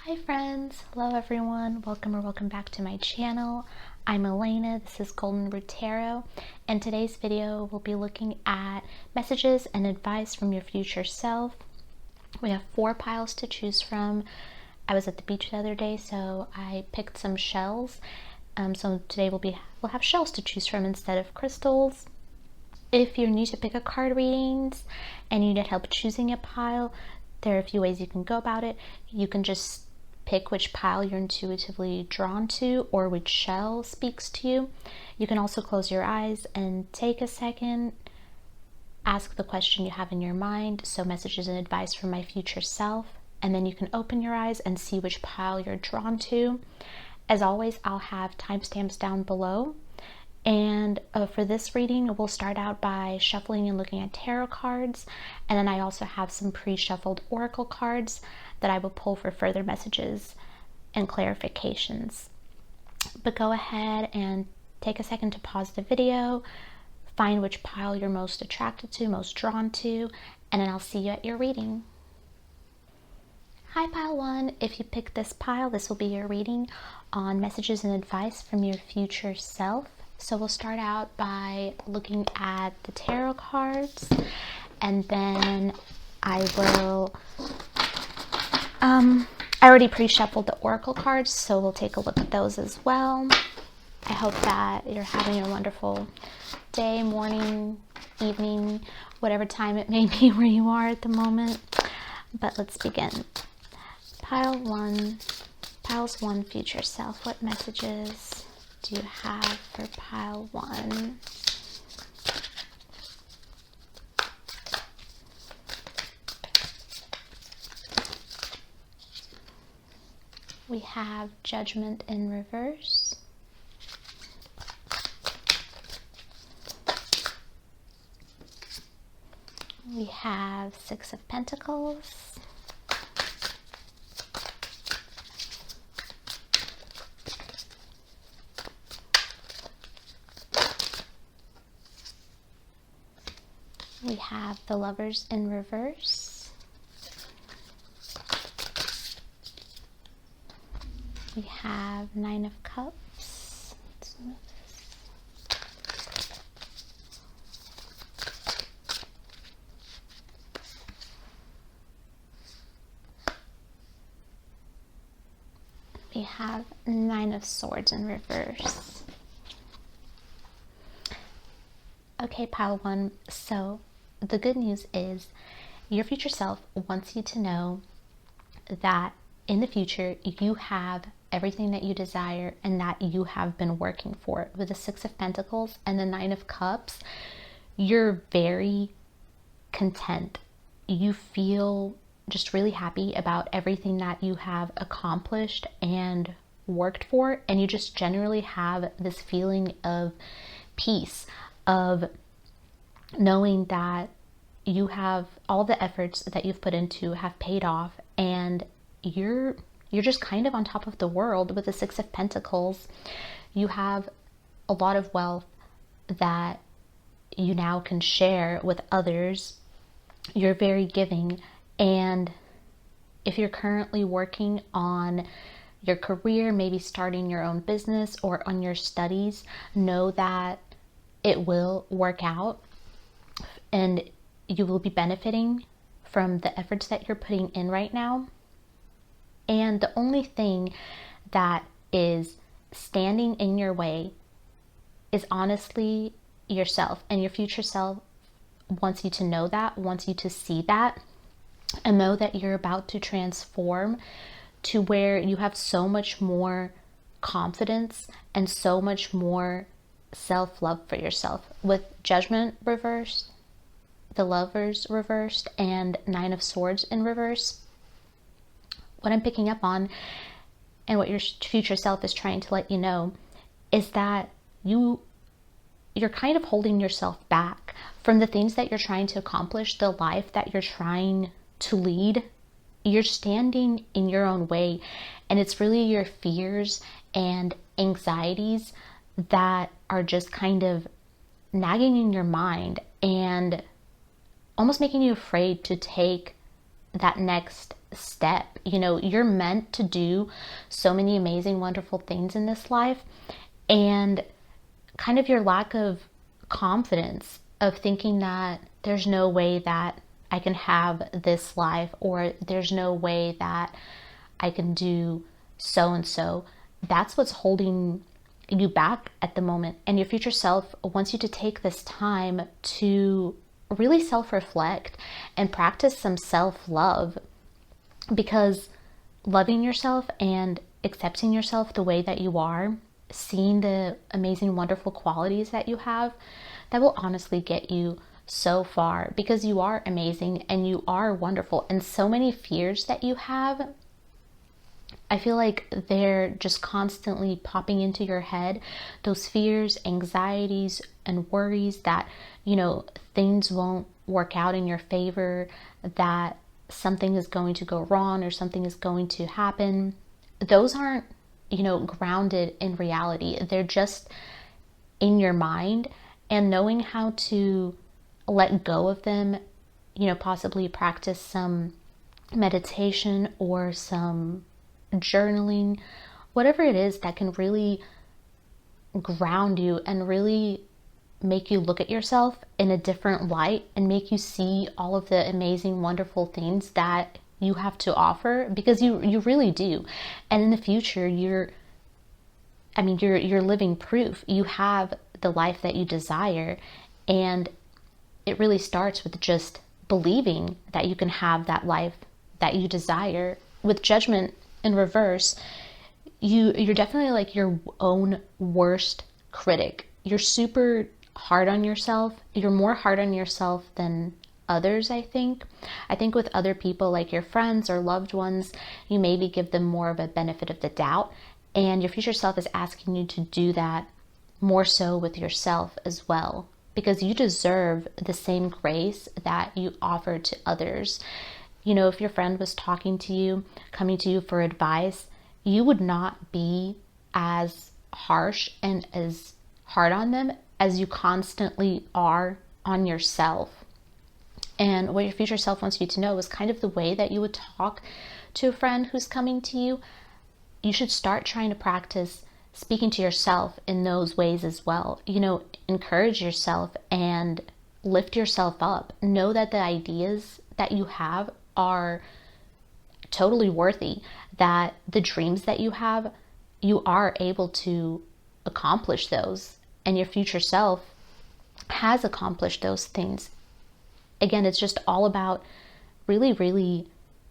Hi friends, hello everyone, welcome back to my channel. I'm Elena, this is Golden Root Tarot, and today's video we'll be looking at messages and advice from your future self. We have 4 piles to choose from. I was at the beach the other day, so I picked some shells. So today we'll have shells to choose from instead of crystals. If you're new to pick a card readings and you need help choosing a pile, there are a few ways you can go about it. You can just pick which pile you're intuitively drawn to or which shell speaks to you. You can also close your eyes and take a second, ask the question you have in your mind, so messages and advice from my future self, and then you can open your eyes and see which pile you're drawn to. As always, I'll have timestamps down below. And for this reading, we'll start out by shuffling and looking at tarot cards. And then I also have some pre-shuffled oracle cards that I will pull for further messages and clarifications. But go ahead and take a second to pause the video, find which pile you're most attracted to, most drawn to, and then I'll see you at your reading. Hi pile 1, if you pick this pile, this will be your reading on messages and advice from your future self. So we'll start out by looking at the tarot cards, and then I already pre-shuffled the oracle cards, so we'll take a look at those as well. I hope that you're having a wonderful day, morning, evening, whatever time it may be where you are at the moment. But let's begin. Piles 1, future self, what messages do you have for pile 1? We have Judgment in reverse. We have 6 of Pentacles. We have the Lovers in reverse. We have 9 of Cups. Let's move this. We have 9 of Swords in reverse. Okay, pile 1. So the good news is your future self wants you to know that in the future you have everything that you desire and that you have been working for. With the 6 of Pentacles and the 9 of Cups, you're very content. You feel just really happy about everything that you have accomplished and worked for, and you just generally have this feeling of peace, of knowing that you have all the efforts that you've put into have paid off, and you're just kind of on top of the world. With the 6 of Pentacles, you have a lot of wealth that you now can share with others. You're very giving, and if you're currently working on your career, maybe starting your own business or on your studies, know that it will work out and you will be benefiting from the efforts that you're putting in right now. And the only thing that is standing in your way is honestly yourself, and your future self wants you to know that, wants you to see that, and know that you're about to transform to where you have so much more confidence and so much more self-love for yourself. With Judgment reversed, the Lovers reversed, and 9 of Swords in reverse, what I'm picking up on and what your future self is trying to let you know is that you're kind of holding yourself back from the things that you're trying to accomplish, the life that you're trying to lead. You're standing in your own way, and it's really your fears and anxieties that are just kind of nagging in your mind and almost making you afraid to take that next step. You know, you're meant to do so many amazing, wonderful things in this life, and kind of your lack of confidence of thinking that there's no way that I can have this life, or there's no way that I can do so and so. That's what's holding you back at the moment. And your future self wants you to take this time to really self-reflect and practice some self-love, because loving yourself and accepting yourself the way that you are, seeing the amazing, wonderful qualities that you have, that will honestly get you so far, because you are amazing and you are wonderful. And so many fears that you have, I feel like they're just constantly popping into your head. Those fears, anxieties, and worries that, you know, things won't work out in your favor, that something is going to go wrong or something is going to happen. Those aren't, you know, grounded in reality. They're just in your mind. And knowing how to let go of them, you know, possibly practice some meditation or some journaling, whatever it is that can really ground you and really make you look at yourself in a different light and make you see all of the amazing, wonderful things that you have to offer, because you really do. And in the future, you're living proof. You have the life that you desire, and it really starts with just believing that you can have that life that you desire. With judgment in reverse, you're definitely like your own worst critic. You're super hard on yourself. You're more hard on yourself than others, I think. I think with other people, like your friends or loved ones, you maybe give them more of a benefit of the doubt, and your future self is asking you to do that more so with yourself as well, because you deserve the same grace that you offer to others. You know, if your friend was talking to you, coming to you for advice, you would not be as harsh and as hard on them as you constantly are on yourself. And what your future self wants you to know is kind of the way that you would talk to a friend who's coming to you. You should start trying to practice speaking to yourself in those ways as well. You know, encourage yourself and lift yourself up. Know that the ideas that you have are totally worthy, that the dreams that you have, you are able to accomplish those, and your future self has accomplished those things. Again, it's just all about really, really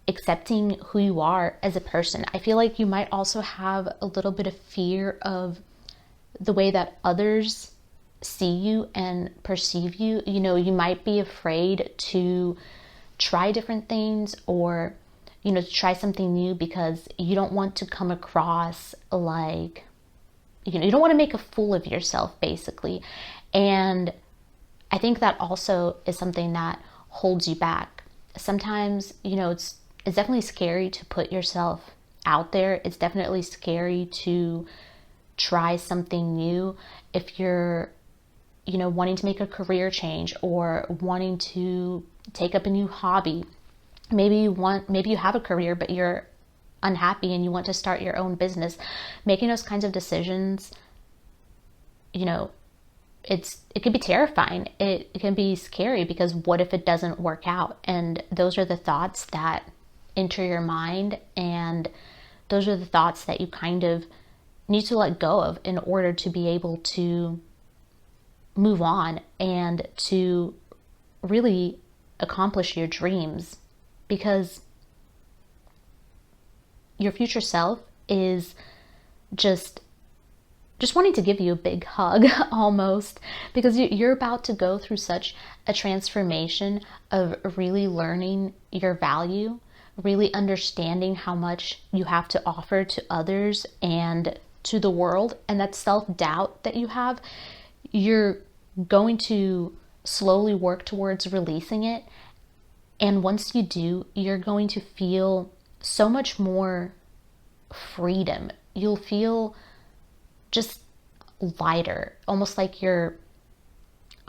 accepting who you are as a person. I feel like you might also have a little bit of fear of the way that others see you and perceive you. You know, you might be afraid to try different things, or, you know, to try something new, because you don't want to come across like, you know, you don't want to make a fool of yourself, basically. And I think that also is something that holds you back. Sometimes, you know, it's definitely scary to put yourself out there. It's definitely scary to try something new. If you're, you know, wanting to make a career change or wanting to take up a new hobby, maybe you have a career but you're unhappy and you want to start your own business. Making those kinds of decisions, you know, it can be terrifying. It can be scary, because what if it doesn't work out? And those are the thoughts that enter your mind, and those are the thoughts that you kind of need to let go of in order to be able to move on and to really accomplish your dreams. Because your future self is just wanting to give you a big hug almost, because you're about to go through such a transformation of really learning your value, really understanding how much you have to offer to others and to the world. And that self-doubt that you have, you're going to slowly work towards releasing it. And once you do, you're going to feel so much more freedom. You'll feel just lighter, almost like you're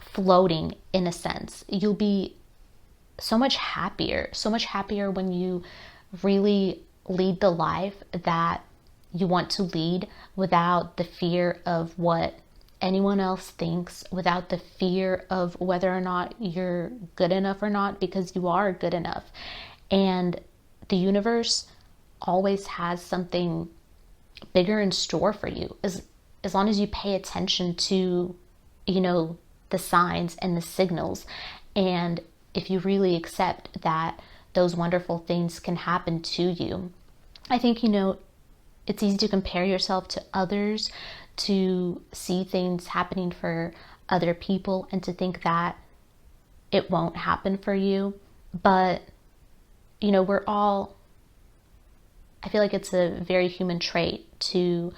floating in a sense. You'll be so much happier when you really lead the life that you want to lead without the fear of what anyone else thinks, without the fear of whether or not you're good enough or not, because you are good enough. And the universe always has something bigger in store for you, as long as you pay attention to, you know, the signs and the signals. And if you really accept that those wonderful things can happen to you. I think, you know, it's easy to compare yourself to others, to see things happening for other people, and to think that it won't happen for you. But, you know, I feel like it's a very human trait to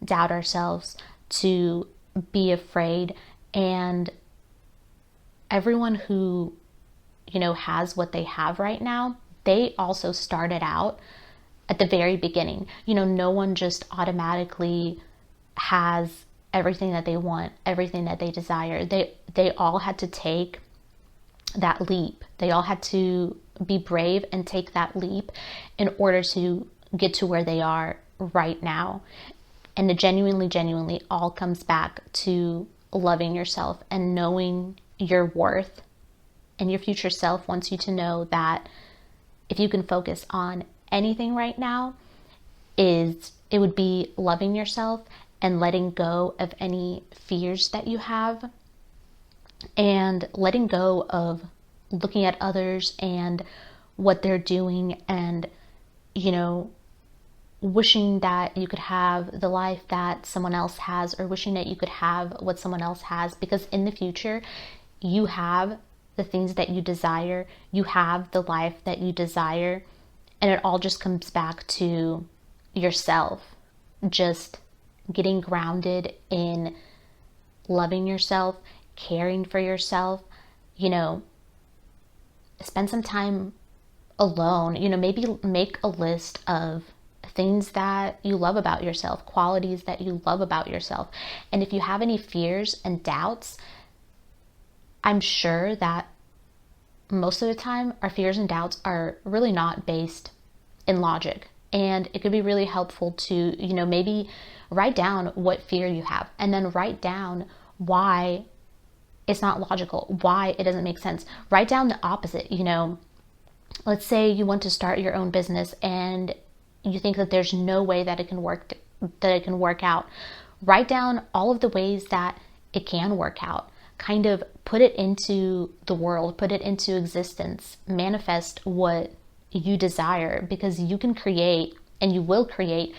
doubt ourselves, to be afraid. And everyone who, you know, has what they have right now, they also started out at the very beginning. You know, no one just automatically has everything that they want, everything that they desire. They all had to take that leap. They all had to be brave and take that leap in order to get to where they are right now. And it genuinely all comes back to loving yourself and knowing your worth. And your future self wants you to know that if you can focus on anything right now, it would be loving yourself and letting go of any fears that you have, and letting go of looking at others and what they're doing, and, you know, wishing that you could have the life that someone else has, or wishing that you could have what someone else has. Because in the future, you have the things that you desire, you have the life that you desire, and it all just comes back to yourself. Just getting grounded in loving yourself, caring for yourself, you know, spend some time alone, you know, maybe make a list of things that you love about yourself, qualities that you love about yourself. And if you have any fears and doubts, I'm sure that most of the time our fears and doubts are really not based in logic. And it could be really helpful to, you know, maybe write down what fear you have, and then write down why it's not logical, why it doesn't make sense. Write down the opposite. You know, let's say you want to start your own business and you think that there's no way that it can work out. Write down all of the ways that it can work out. Kind of put it into the world, put it into existence, manifest what you desire, because you can create, and you will create,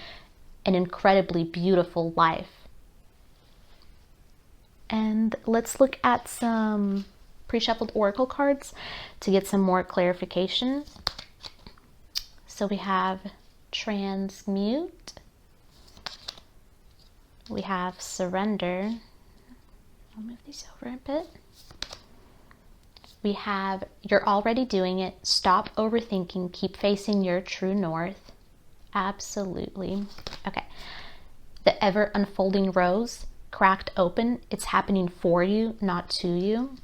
an incredibly beautiful life. And let's look at some pre-shuffled oracle cards to get some more clarification. So we have transmute, we have surrender. I'll move these over a bit. We have you're already doing it, stop overthinking, keep facing your true north. Absolutely. Okay. The ever unfolding rose, cracked open, it's happening for you, not to you.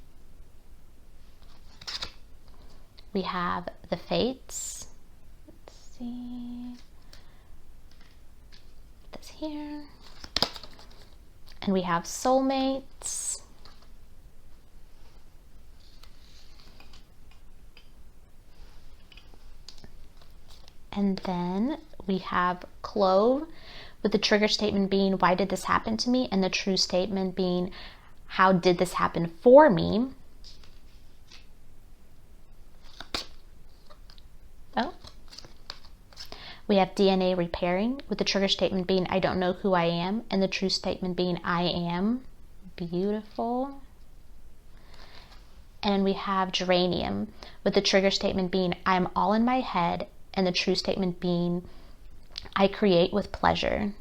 We have the fates. Let's see. Put this here. And we have soulmates. And then we have clove, with the trigger statement being, why did this happen to me? And the true statement being, how did this happen for me? Oh. We have DNA repairing, with the trigger statement being, I don't know who I am, and the true statement being, I am. Beautiful. And we have geranium, with the trigger statement being, I'm all in my head, and the true statement being, I create with pleasure.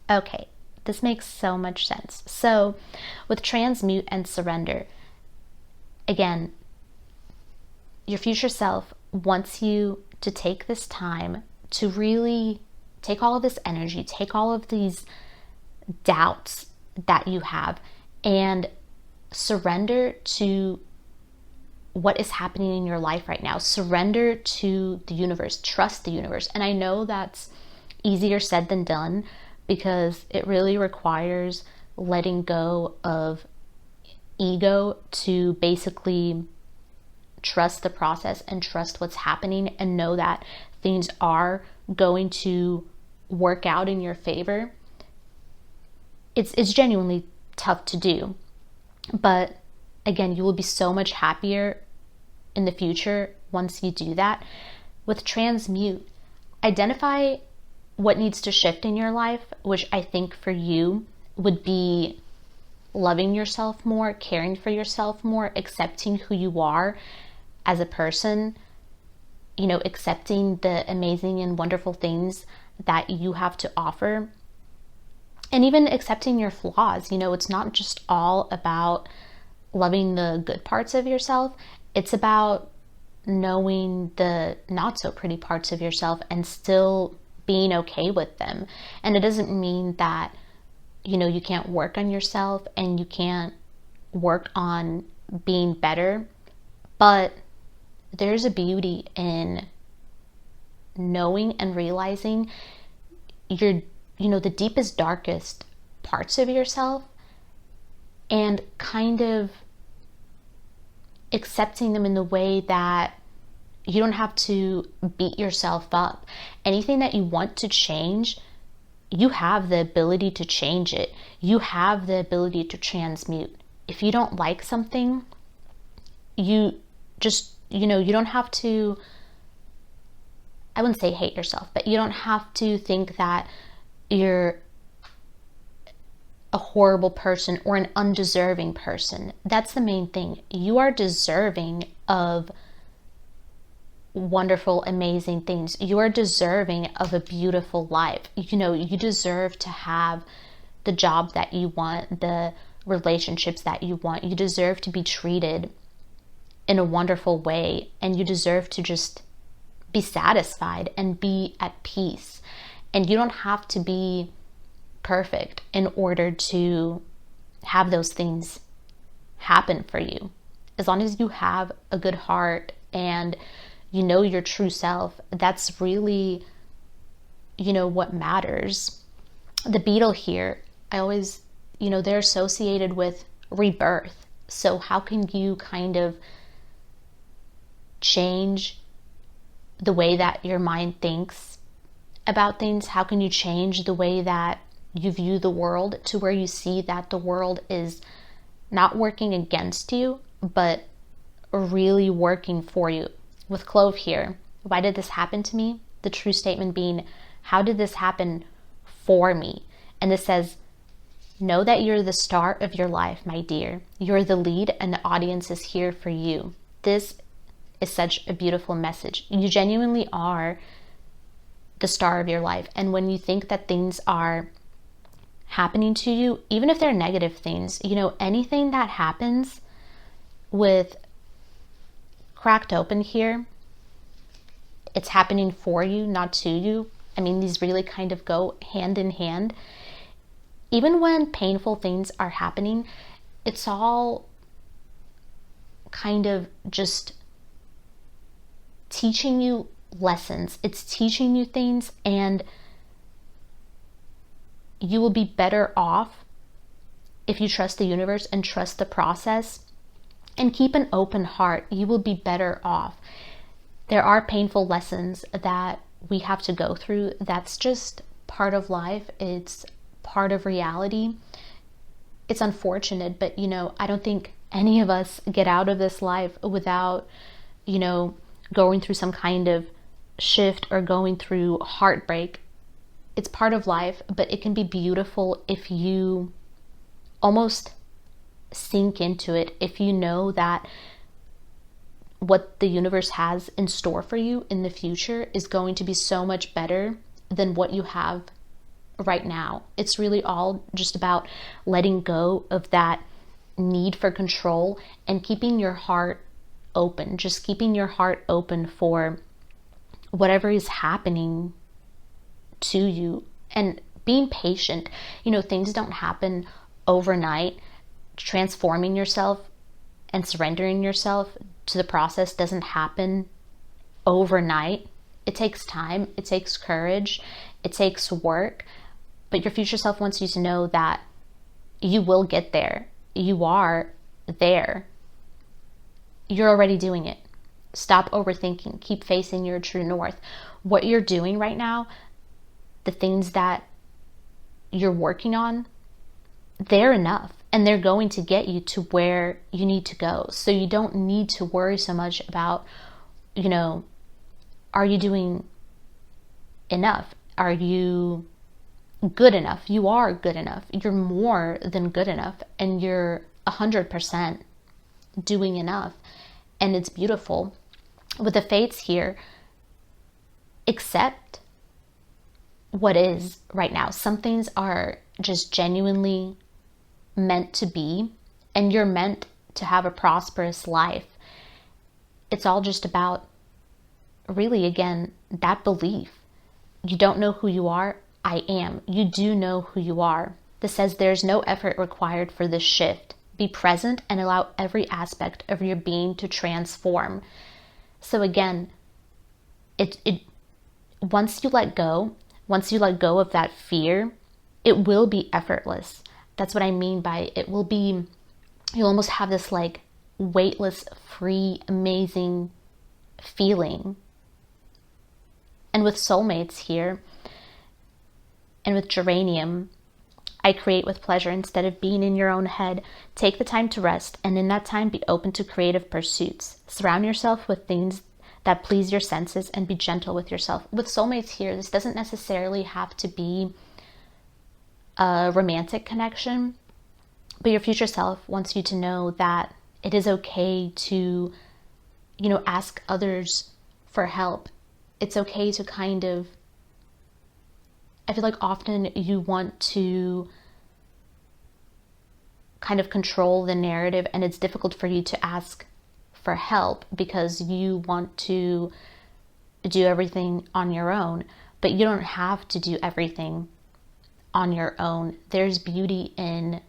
Okay, this makes so much sense. So with transmute and surrender, again, your future self wants you to take this time to really take all of this energy, take all of these doubts that you have, and surrender to what is happening in your life right now. Surrender to the universe, trust the universe. And I know that's easier said than done, because it really requires letting go of ego to basically trust the process and trust what's happening and know that things are going to work out in your favor. It's genuinely tough to do, but again, you will be so much happier in the future once you do that. With transmute, identify what needs to shift in your life, which I think for you would be loving yourself more, caring for yourself more, accepting who you are as a person, accepting the amazing and wonderful things that you have to offer, and even accepting your flaws. It's not just all about loving the good parts of yourself. It's about knowing the not so pretty parts of yourself and still being okay with them. And it doesn't mean that, you can't work on yourself and you can't work on being better, but there's a beauty in knowing and realizing your, the deepest, darkest parts of yourself and kind of accepting them in the way that you don't have to beat yourself up. Anything that you want to change, you have the ability to change it. You have the ability to transmute. If you don't like something, you just, you don't have to, I wouldn't say hate yourself, but you don't have to think that you're a horrible person or an undeserving person. That's the main thing. You are deserving of wonderful, amazing things. You are deserving of a beautiful life. You deserve to have the job that you want, the relationships that you want. You deserve to be treated in a wonderful way, and you deserve to just be satisfied and be at peace. And you don't have to be perfect in order to have those things happen for you. As long as you have a good heart and you know your true self, that's really, what matters. The beetle here, I always, they're associated with rebirth. So how can you kind of change the way that your mind thinks about things? How can you change the way that you view the world to where you see that the world is not working against you, but really working for you? With Clove here, why did this happen to me? The true statement being, how did this happen for me? And this says, know that you're the star of your life, my dear. You're the lead and the audience is here for you. This is such a beautiful message. You genuinely are the star of your life. And when you think that things are happening to you, even if they're negative things, anything that happens with cracked open here, it's happening for you, not to you. I mean, these really kind of go hand in hand. Even when painful things are happening, it's all kind of just teaching you lessons. It's teaching you things, and you will be better off if you trust the universe and trust the process and keep an open heart. You will be better off. There are painful lessons that we have to go through. That's just part of life. It's part of reality. It's unfortunate, but I don't think any of us get out of this life without, going through some kind of shift or going through heartbreak. It's part of life, but it can be beautiful if you almost sink into it, if you know that what the universe has in store for you in the future is going to be so much better than what you have right now. It's really all just about letting go of that need for control and keeping your heart open, just keeping your heart open for whatever is happening to you, and being patient. Things don't happen overnight. Transforming yourself and surrendering yourself to the process doesn't happen overnight. It takes time, it takes courage, it takes work, but your future self wants you to know that you will get there. You are there. You're already doing it. Stop overthinking. Keep facing your true north. What you're doing right now, the things that you're working on, they're enough, and they're going to get you to where you need to go. So you don't need to worry so much about, are you doing enough? Are you good enough? You are good enough. You're more than good enough, and you're 100% doing enough, and it's beautiful. With the fates here, accept what is right now. Some things are just genuinely meant to be, and you're meant to have a prosperous life. It's all just about, really, again, that belief. You don't know who you are. I am. You do know who you are. This says there's no effort required for this shift. Be present and allow every aspect of your being to transform. So again, once you let go of that fear, it will be effortless. That's what I mean by it will be, you'll almost have this like weightless, free, amazing feeling. And with soulmates here, and with geranium, I create with pleasure instead of being in your own head. Take the time to rest, and in that time, be open to creative pursuits. Surround yourself with things that please your senses, and be gentle with yourself. With soulmates here, this doesn't necessarily have to be a romantic connection, but your future self wants you to know that it is okay to, ask others for help. It's okay to I feel like often you want to kind of control the narrative, and it's difficult for you to ask for help because you want to do everything on your own. But you don't have to do everything on your own. There's beauty in,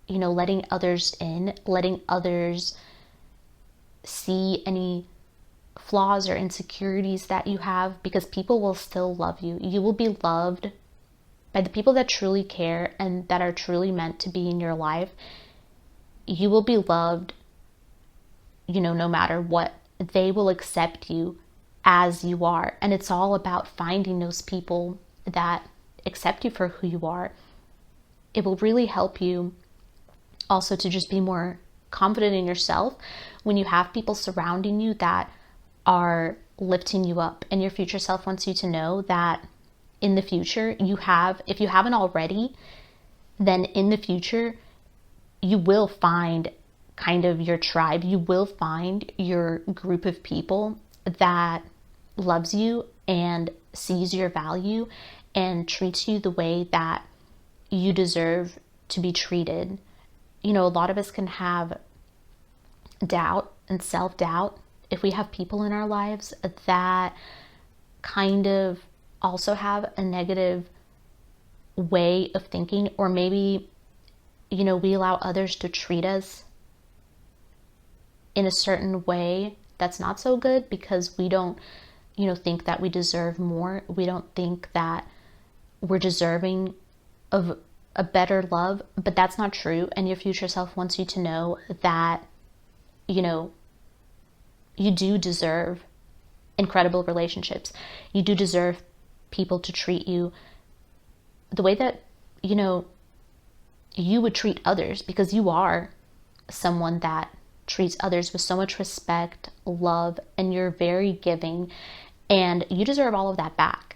letting others in, letting others see any flaws or insecurities that you have, because people will still love you. You will be loved by the people that truly care and that are truly meant to be in your life. You will be loved, no matter what. They will accept you as you are. And it's all about finding those people that accept you for who you are. It will really help you also to just be more confident in yourself when you have people surrounding you that are lifting you up. And your future self wants you to know that in the future if you haven't already, then in the future you will find kind of your tribe. You will find your group of people that loves you and sees your value and treats you the way that you deserve to be treated. A lot of us can have doubt and self-doubt if we have people in our lives that kind of also have a negative way of thinking, or maybe, we allow others to treat us in a certain way that's not so good because we don't, think that we deserve more. We don't think that we're deserving of a better love, but that's not true. And your future self wants you to know that, you do deserve incredible relationships. You do deserve people to treat you the way that, you would treat others, because you are someone that treats others with so much respect, love, and you're very giving, and you deserve all of that back.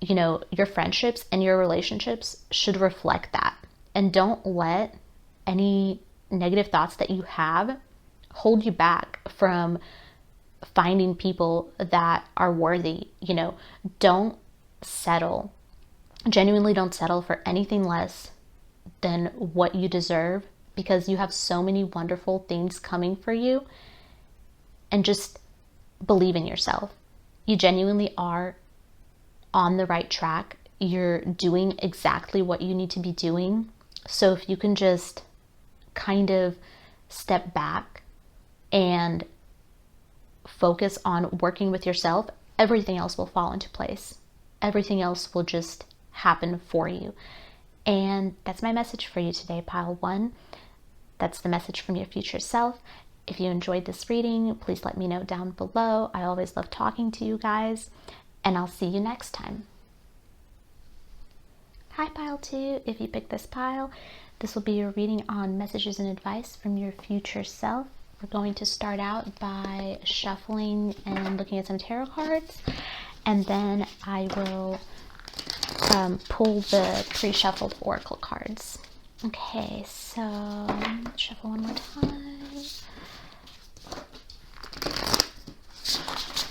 Your friendships and your relationships should reflect that. And don't let any negative thoughts that you have hold you back from finding people that are worthy. Don't settle. Genuinely don't settle for anything less than what you deserve, because you have so many wonderful things coming for you. And just believe in yourself. You genuinely are on the right track. You're doing exactly what you need to be doing. So if you can just kind of step back and focus on working with yourself, everything else will fall into place. Everything else will just happen for you. And that's my message for you today, pile one. That's the message from your future self. If you enjoyed this reading, please let me know down below. I always love talking to you guys, and I'll see you next time. Hi, pile two. If you picked this pile, this will be your reading on messages and advice from your future self. We're going to start out by shuffling and looking at some tarot cards, and then I will pull the pre-shuffled oracle cards. Okay, so shuffle one more time.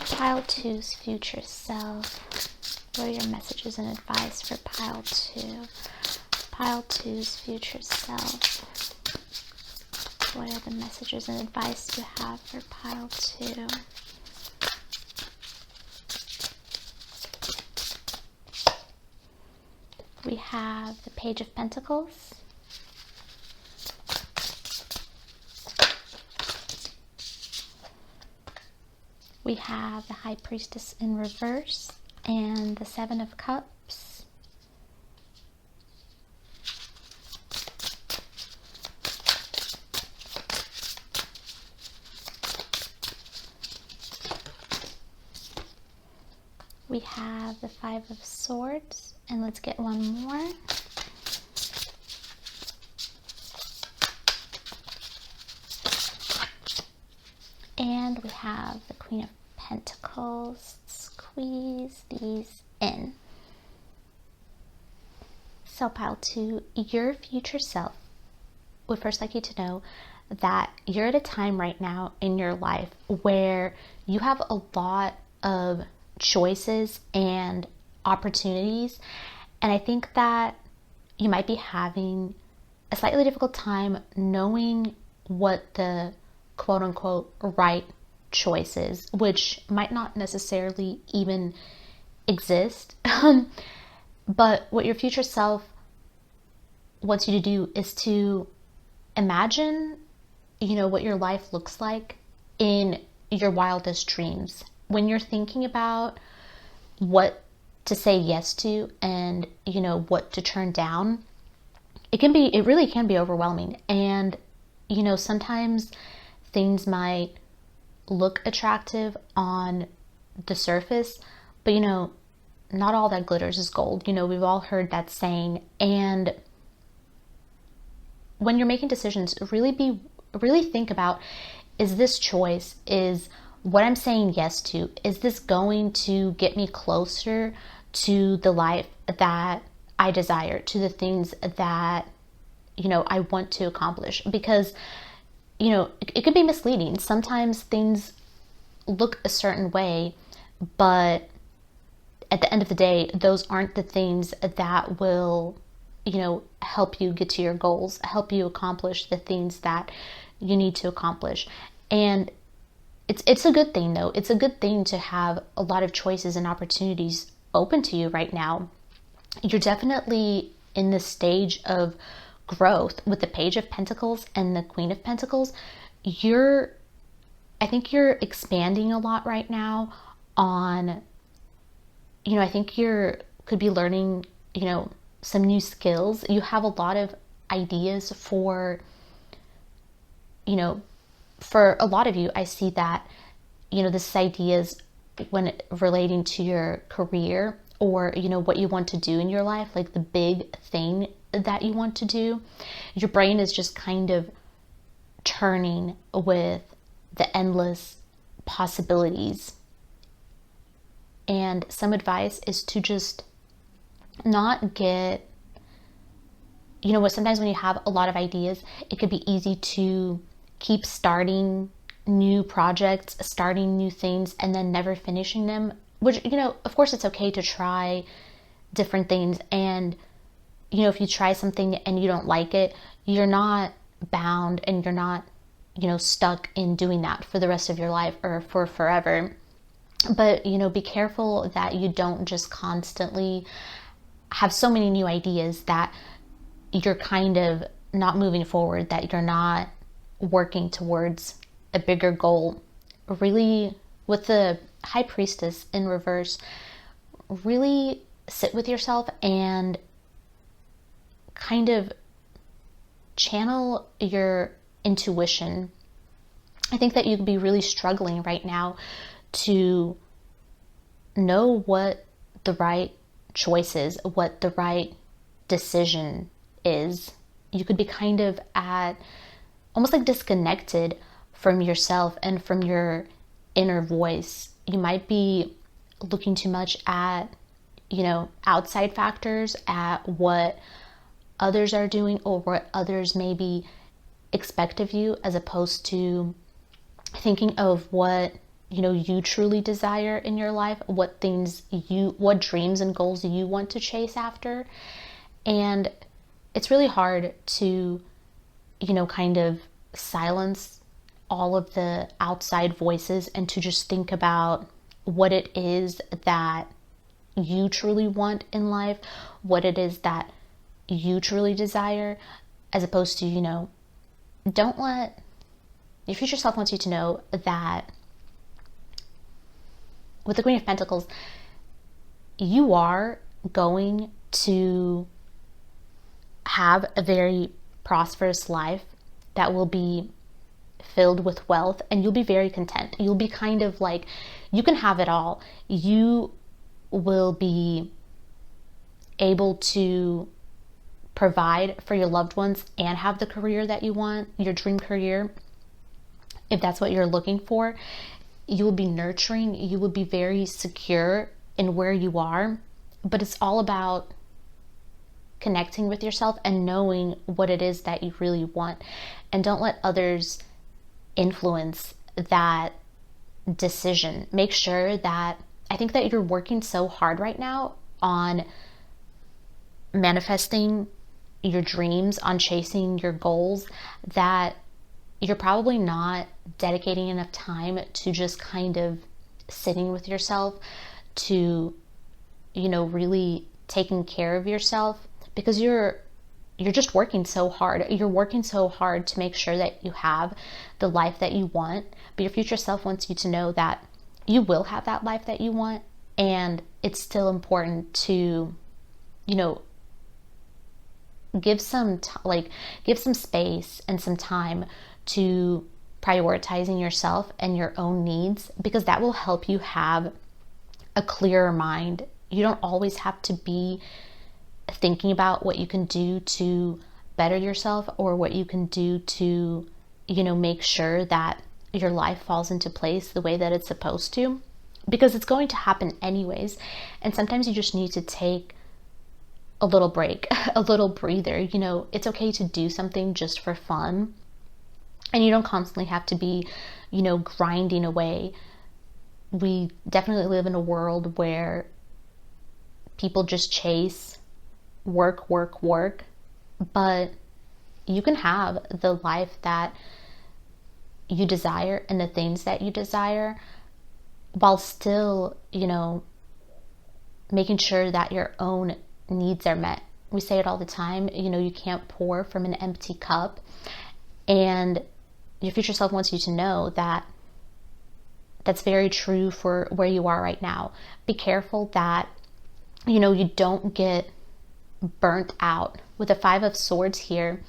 Pile two's future self. What are your messages and advice for pile two? Pile two's future self. What are the messages and advice you have for pile two? We have the Page of Pentacles. We have the High Priestess in reverse and the Seven of Cups. We have the Five of Swords, and let's get one more. And we have the Queen of Pentacles. Squeeze these in. So pile two, your future self would first like you to know that you're at a time right now in your life where you have a lot of choices and opportunities, and I think that you might be having a slightly difficult time knowing what the quote-unquote right choice is, which might not necessarily even exist. But what your future self wants you to do is to imagine, what your life looks like in your wildest dreams. When you're thinking about what to say yes to and, what to turn down, it really can be overwhelming. And, sometimes things might look attractive on the surface, but, not all that glitters is gold. We've all heard that saying. And when you're making decisions, really think about, is this choice, is what I'm saying yes to, is this going to get me closer to the life that I desire, to the things that, I want to accomplish? Because, it could be misleading. Sometimes things look a certain way, but at the end of the day, those aren't the things that will, help you get to your goals, help you accomplish the things that you need to accomplish. And it's a good thing, though. It's a good thing to have a lot of choices and opportunities open to you right now. You're definitely in this stage of growth with the Page of Pentacles and the Queen of Pentacles. I think you're expanding a lot right now on, I think could be learning, some new skills. You have a lot of ideas for a lot of you. I see that, this is ideas when relating to your career or, what you want to do in your life, like the big thing that you want to do. Your brain is just kind of turning with the endless possibilities. And some advice is to just not get, sometimes when you have a lot of ideas, it could be easy to keep starting new projects, starting new things, and then never finishing them, which, of course it's okay to try different things. And, if you try something and you don't like it, you're not bound and you're not, stuck in doing that for the rest of your life or for forever. But, be careful that you don't just constantly have so many new ideas that you're kind of not moving forward, that you're not working towards, a bigger goal, really, with the High Priestess in reverse, really sit with yourself and kind of channel your intuition. I think that you could be really struggling right now to know what the right choice is, what the right decision is. You could be kind of at almost like disconnected from yourself and from your inner voice. You might be looking too much at, outside factors, at what others are doing or what others maybe expect of you, as opposed to thinking of what you truly desire in your life, what dreams and goals you want to chase after. And it's really hard to kind of silence all of the outside voices and to just think about what it is that you truly want in life, what it is that you truly desire, as opposed to, don't let your future self wants you to know that with the Queen of Pentacles, you are going to have a very prosperous life that will be filled with wealth, and you'll be very content. You'll be kind of like, you can have it all. You will be able to provide for your loved ones and have the career that you want, your dream career, if that's what you're looking for. You will be nurturing, you will be very secure in where you are, but it's all about connecting with yourself and knowing what it is that you really want. And don't let others influence that decision. Make sure that, I think that you're working so hard right now on manifesting your dreams, on chasing your goals, that you're probably not dedicating enough time to just kind of sitting with yourself, to, really taking care of yourself, because you're just working so hard. You're working so hard to make sure that you have the life that you want, but your future self wants you to know that you will have that life that you want, and it's still important to, give some space and some time to prioritizing yourself and your own needs, because that will help you have a clearer mind. You don't always have to be thinking about what you can do to better yourself, or what you can do to, make sure that your life falls into place the way that it's supposed to, because it's going to happen anyways. And sometimes you just need to take a little break, a little breather. It's okay to do something just for fun. And you don't constantly have to be, grinding away. We definitely live in a world where people just chase work, but you can have the life that you desire and the things that you desire, while still, making sure that your own needs are met. We say it all the time, you can't pour from an empty cup. And your future self wants you to know that that's very true for where you are right now. Be careful that, you don't get burnt out. With the Five of Swords here,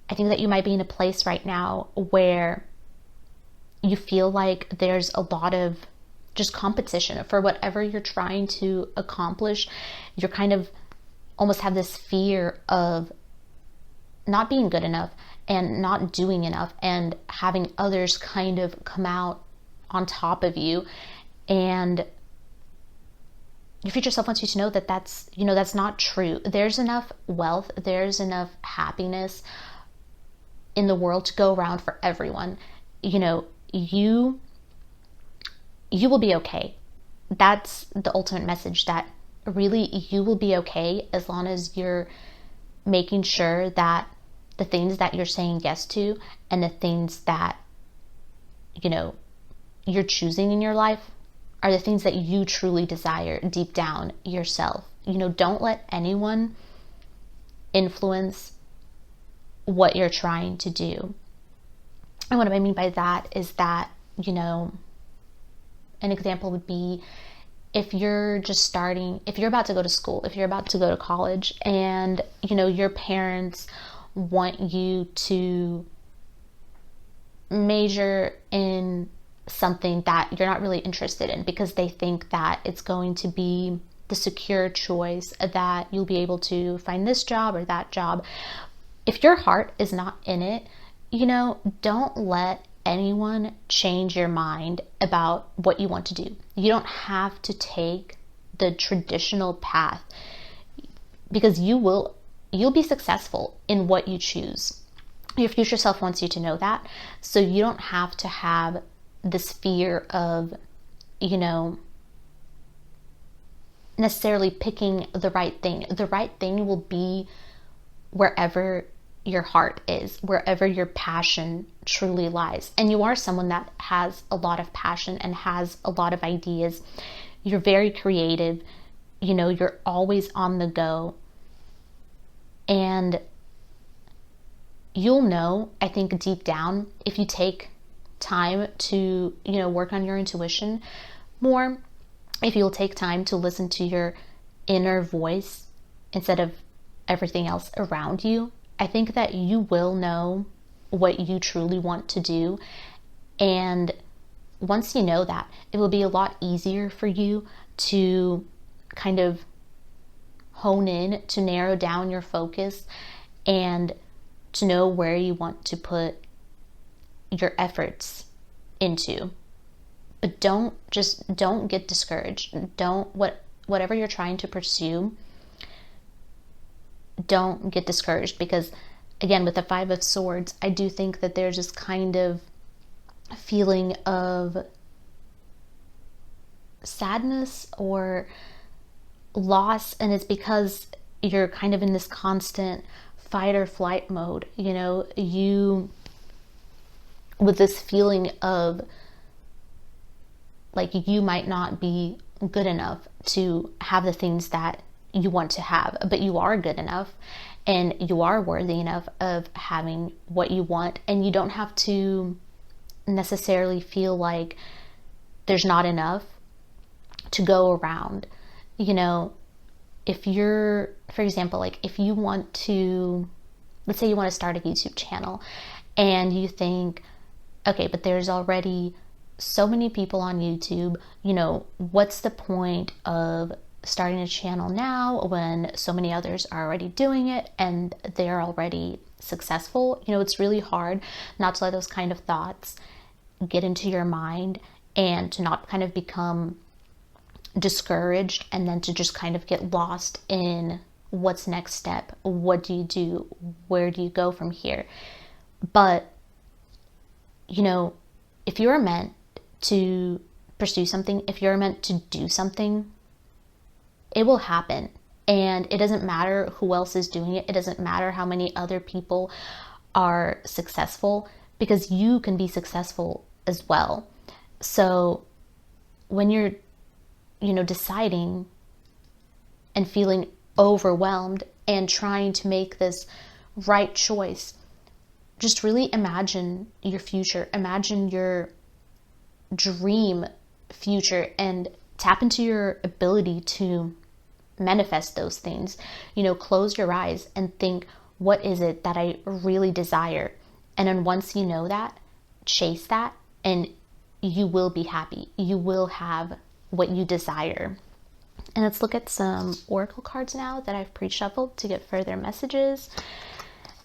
I think that you might be in a place right now where you feel like there's a lot of just competition for whatever you're trying to accomplish. You're kind of almost have this fear of not being good enough and not doing enough, and having others kind of come out on top of you. And your future self wants you to know that that's not true. There's enough wealth, there's enough happiness in the world to go around for everyone. You will be okay. That's the ultimate message, that really you will be okay as long as you're making sure that the things that you're saying yes to, and the things that you're choosing in your life, are the things that you truly desire deep down yourself. Don't let anyone influence what you're trying to do. And what I mean by that is that, you know, an example would be if you're just starting, if you're about to go to school, if you're about to go to college, and, you know, your parents want you to major in something that you're not really interested in because they think that it's going to be the secure choice, that you'll be able to find this job or that job. If your heart is not in it, you know, don't let anyone change your mind about what you want to do. You don't have to take the traditional path, because you'll be successful in what you choose. Your future self wants you to know that. So you don't have to have this fear of, you know, necessarily picking the right thing. The right thing will be wherever your heart is, wherever your passion truly lies. And you are someone that has a lot of passion and has a lot of ideas. You're very creative. You know, you're always on the go. And you'll know, I think deep down, if you take time to, you know, work on your intuition more, if you'll take time to listen to your inner voice instead of everything else around you, I think that you will know what you truly want to do. And once you know that, it will be a lot easier for you to kind of hone in, to narrow down your focus, and to know where you want to put your efforts into. But don't get discouraged. Whatever you're trying to pursue, don't get discouraged, because again, with the Five of Swords, I do think that there's this kind of feeling of sadness or loss, and it's because you're kind of in this constant fight or flight mode. You know, you, with this feeling of like you might not be good enough to have the things that you want to have, but you are good enough and you are worthy enough of having what you want. And you don't have to necessarily feel like there's not enough to go around. You know, if you're, for example, like if you want to, let's say you want to start a YouTube channel and you think, okay, but there's already so many people on YouTube, you know, what's the point of starting a channel now when so many others are already doing it and they're already successful? You know, it's really hard not to let those kind of thoughts get into your mind and to not kind of become discouraged, and then to just kind of get lost in what's next step. What do you do? Where do you go from here? But, you know, if you're meant to pursue something, if you're meant to do something, it will happen. And it doesn't matter who else is doing it. It doesn't matter how many other people are successful, because you can be successful as well. So when you're, you know, deciding and feeling overwhelmed and trying to make this right choice, just really imagine your future, imagine your dream future, and tap into your ability to manifest those things. You know, close your eyes and think, what is it that I really desire? And then once you know that, chase that, and you will be happy. You will have what you desire. And let's look at some oracle cards now that I've pre-shuffled to get further messages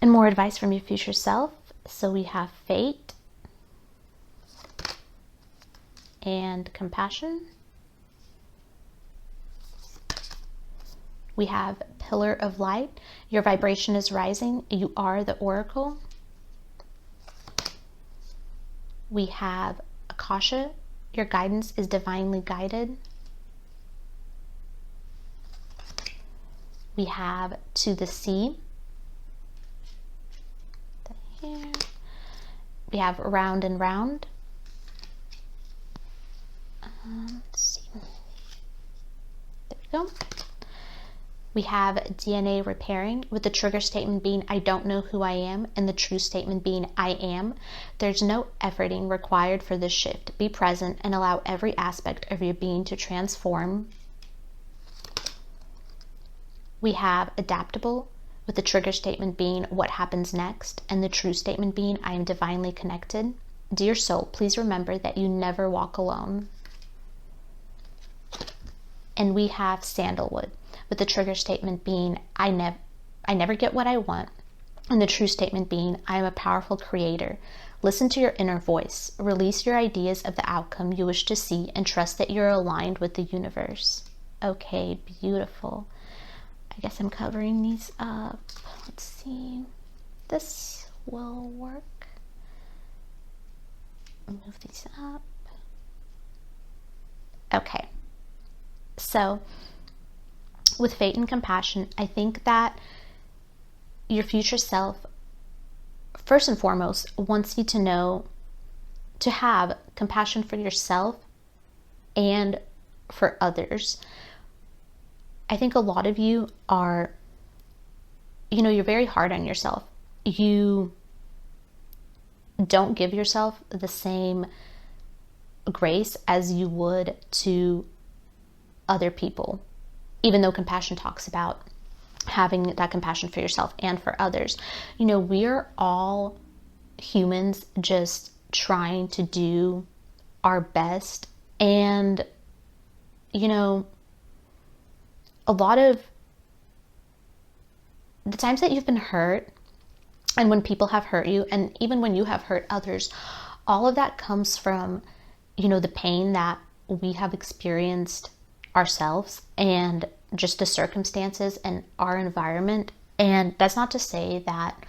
and more advice from your future self. So we have Fate and Compassion. We have Pillar of Light. Your vibration is rising. You are the Oracle. We have Akasha. Your guidance is divinely guided. We have To the Sea. Here. We have Round and Round. Let's see. There we go. We have DNA repairing, with the trigger statement being I don't know who I am, and the true statement being I am. There's no efforting required for this shift. Be present and allow every aspect of your being to transform. We have adaptable, with the trigger statement being what happens next, and the true statement being I am divinely connected. Dear soul, please remember that you never walk alone. And we have sandalwood, with the trigger statement being I never get what I want, and the true statement being I am a powerful creator. Listen to your inner voice, release your ideas of the outcome you wish to see, and trust that you're aligned with the universe. Okay, beautiful. I guess I'm covering these up. Let's see. This will work. Move these up. Okay. So, with fate and compassion, I think that your future self, first and foremost, wants you to know to have compassion for yourself and for others. I think a lot of you are, you're very hard on yourself. You don't give yourself the same grace as you would to other people, even though compassion talks about having that compassion for yourself and for others. We're all humans just trying to do our best. And, a lot of the times that you've been hurt, and when people have hurt you, and even when you have hurt others, all of that comes from, the pain that we have experienced ourselves and just the circumstances and our environment. And that's not to say that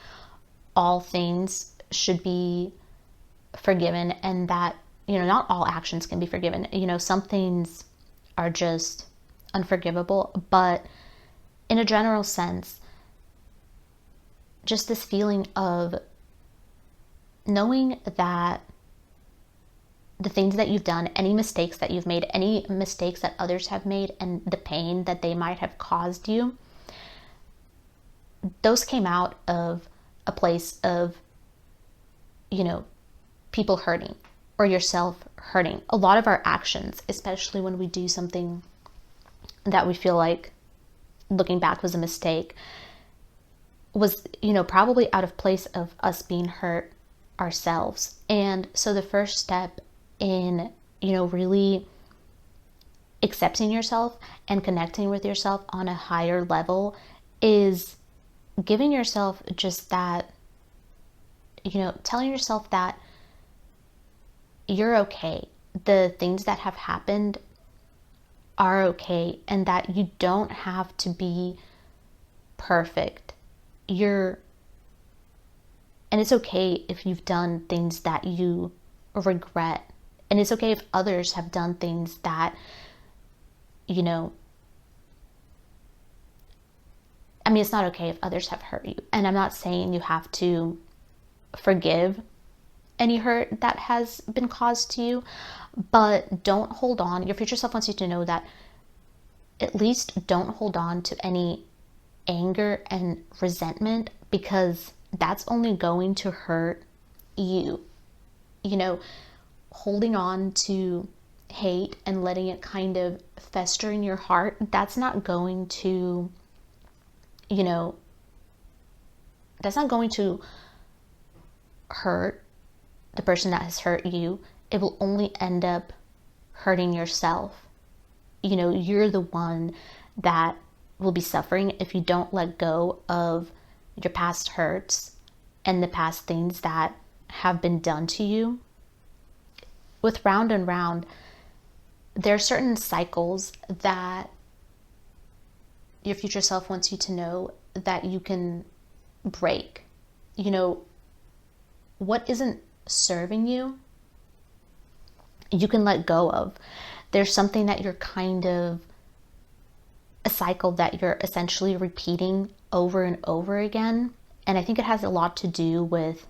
all things should be forgiven and that, not all actions can be forgiven. Some things are just unforgivable, but in a general sense, just this feeling of knowing that the things that you've done, any mistakes that you've made, any mistakes that others have made, and the pain that they might have caused you, those came out of a place of, people hurting or yourself hurting. A lot of our actions, especially when we do something that we feel like looking back was a mistake, was, probably out of place of us being hurt ourselves. And so the first step in, really accepting yourself and connecting with yourself on a higher level is giving yourself just that, telling yourself that you're okay. The things that have happened are okay, and that you don't have to be perfect. And it's okay if you've done things that you regret, and it's okay if others have done things that, it's not okay if others have hurt you. And I'm not saying you have to forgive any hurt that has been caused to you, but don't hold on. Your future self wants you to know that at least don't hold on to any anger and resentment, because that's only going to hurt you. Holding on to hate and letting it kind of fester in your heart, that's not going to, that's not going to hurt the person that has hurt you. It will only end up hurting yourself. You're the one that will be suffering if you don't let go of your past hurts and the past things that have been done to you. With round and round, there are certain cycles that your future self wants you to know that you can break. What isn't serving you, you can let go of. There's something that you're kind of, a cycle that you're essentially repeating over and over again. And I think it has a lot to do with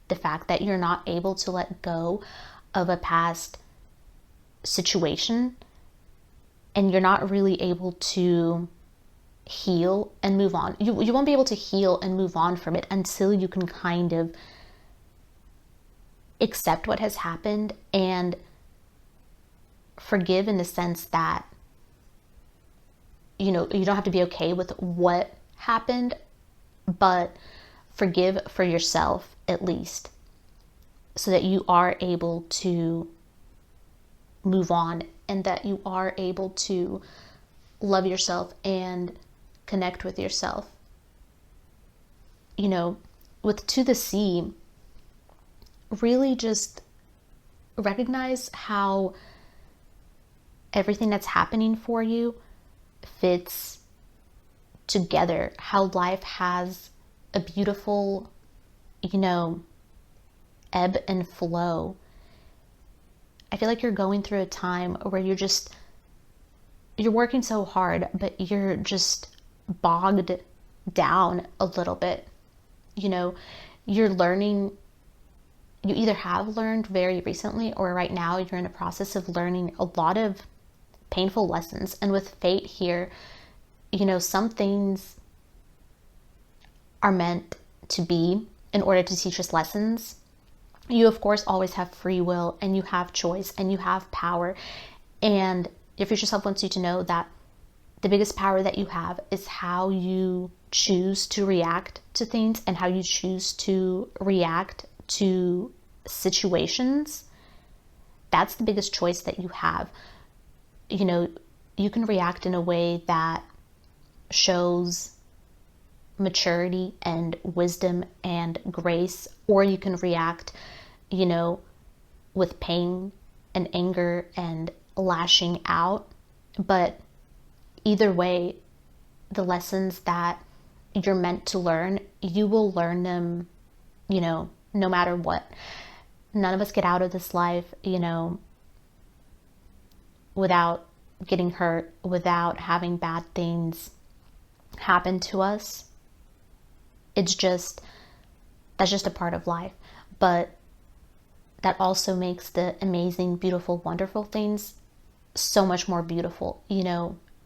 the fact that you're not able to let go of a past situation, and you're not really able to heal and move on. You won't be able to heal and move on from it until you can kind of accept what has happened and forgive, in the sense that, you don't have to be okay with what happened, but forgive for yourself at least, so that you are able to move on, and that you are able to love yourself and connect with yourself. With To the Sea, really just recognize how everything that's happening for you fits together, how life has a beautiful, ebb and flow. I feel like you're going through a time where you're working so hard, but you're just bogged down a little bit. You're learning, you either have learned very recently, or right now you're in a process of learning a lot of painful lessons. And with fate here, some things are meant to be in order to teach us lessons. You, of course, always have free will, and you have choice, and you have power. And your future self wants you to know that the biggest power that you have is how you choose to react to things, and how you choose to react to situations. That's the biggest choice that you have. You can react in a way that shows maturity and wisdom and grace, or you can react, with pain and anger and lashing out. But either way, the lessons that you're meant to learn, you will learn them, no matter what. None of us get out of this life, without getting hurt, without having bad things happen to us. That's just a part of life. But that also makes the amazing, beautiful, wonderful things so much more beautiful.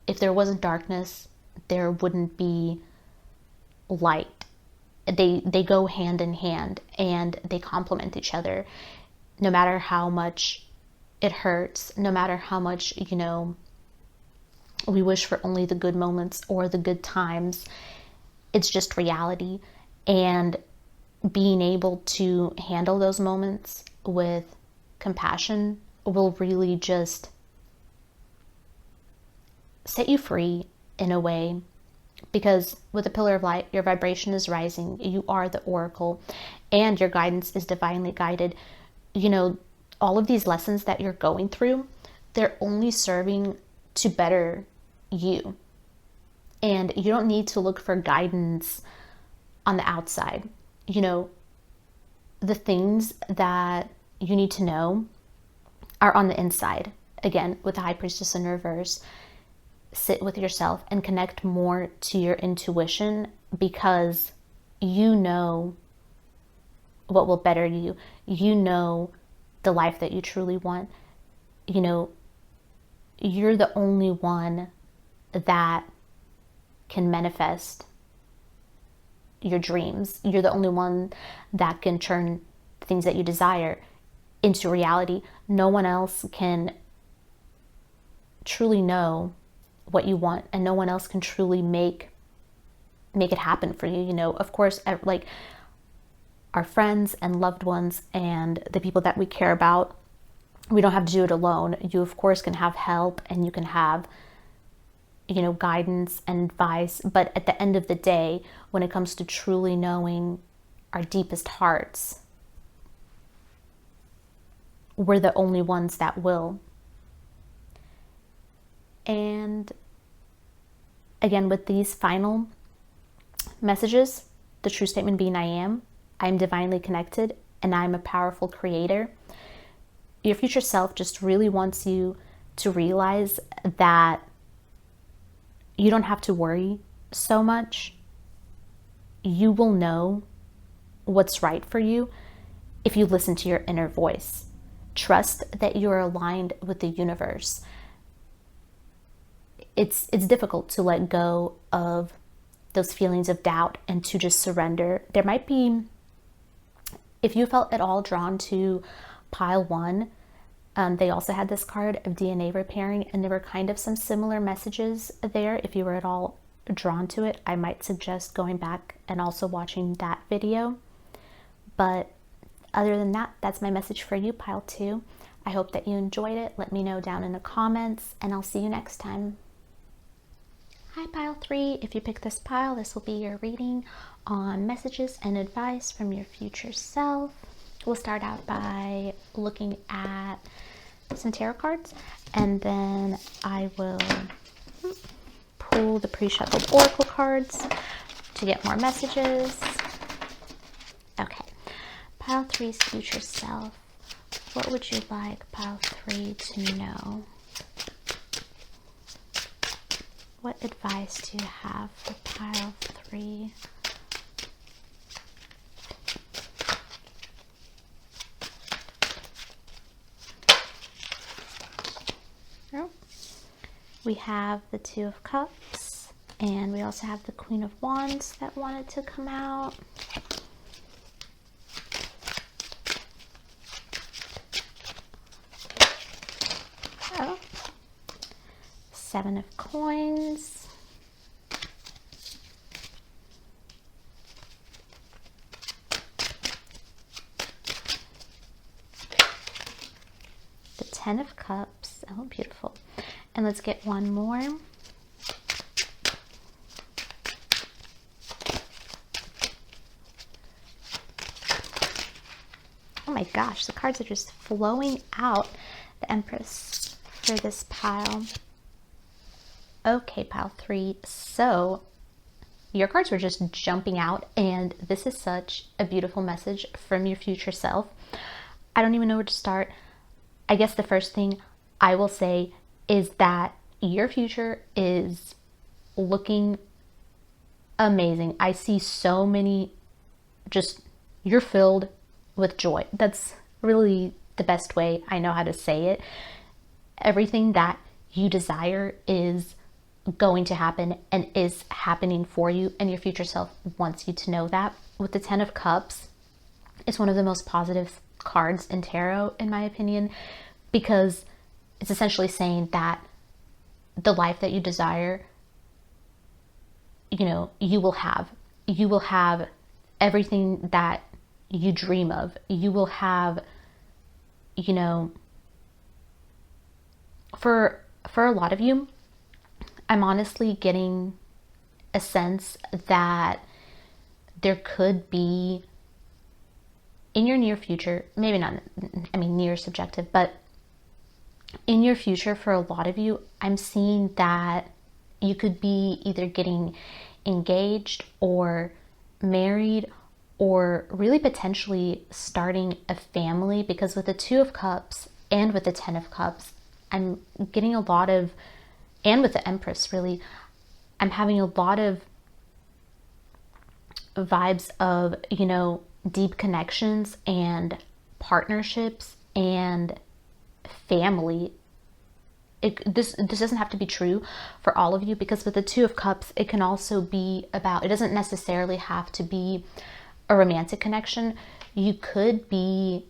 If there wasn't darkness, there wouldn't be light. They go hand in hand, and they complement each other. No matter how much it hurts, no matter how much, we wish for only the good moments or the good times, it's just reality. And being able to handle those moments with compassion will really just set you free in a way. Because with the pillar of light, your vibration is rising. You are the oracle, and your guidance is divinely guided. All of these lessons that you're going through, they're only serving to better you. And you don't need to look for guidance on the outside. The things that you need to know are on the inside. Again, with the High Priestess in reverse, sit with yourself and connect more to your intuition, because you know what will better you. The life that you truly want. You're the only one that can manifest your dreams. You're the only one that can turn things that you desire into reality. No one else can truly know what you want, and no one else can truly make it happen for you. Of course, like our friends and loved ones and the people that we care about, we don't have to do it alone. You, of course, can have help, and you can have, guidance and advice. But at the end of the day, when it comes to truly knowing our deepest hearts, we're the only ones that will. And again, with these final messages, the true statement being I am divinely connected, and I'm a powerful creator. Your future self just really wants you to realize that you don't have to worry so much. You will know what's right for you if you listen to your inner voice. Trust that you're aligned with the universe. it's difficult to let go of those feelings of doubt and to just surrender. There might be, if you felt at all drawn to pile 1, they also had this card of DNA repairing, and there were kind of some similar messages there. If you were at all drawn to it, I might suggest going back and also watching that video. But other than that, that's my message for you, pile 2. I hope that you enjoyed it. Let me know down in the comments, and I'll see you next time. Hi, pile 3. If you pick this pile, this will be your reading on messages and advice from your future self. We'll start out by looking at some tarot cards, and then I will pull the pre-shuffled oracle cards to get more messages. Okay, pile 3's future self. What would you like pile 3 to know? What advice do you have for pile 3? We have the 2 of Cups, and we also have the Queen of Wands that wanted to come out. Oh. 7 of Coins. The 10 of Cups. Oh, beautiful. And let's get one more. Oh my gosh, the cards are just flowing out. The Empress for this pile. Okay, pile 3. So your cards were just jumping out, and this is such a beautiful message from your future self. I don't even know where to start. I guess the first thing I will say is that your future is looking amazing. I see so many, just, you're filled with joy. That's really the best way I know how to say it. Everything that you desire is going to happen and is happening for you, and your future self wants you to know that. With the 10 of Cups, it's one of the most positive cards in tarot, in my opinion, because it's essentially saying that the life that you desire, you know, you will have. You will have everything that you dream of. You will have, you know, for a lot of you, I'm honestly getting a sense that there could be, in your near future, maybe not, I mean, near subjective, but in your future, for a lot of you, I'm seeing that you could be either getting engaged or married, or really potentially starting a family, because with the 2 of Cups and with the 10 of Cups, I'm getting a lot of, and with the Empress, really, I'm having a lot of vibes of, you know, deep connections and partnerships and family. This doesn't have to be true for all of you, because with the 2 of Cups, it can also be about, it doesn't necessarily have to be a romantic connection. You could be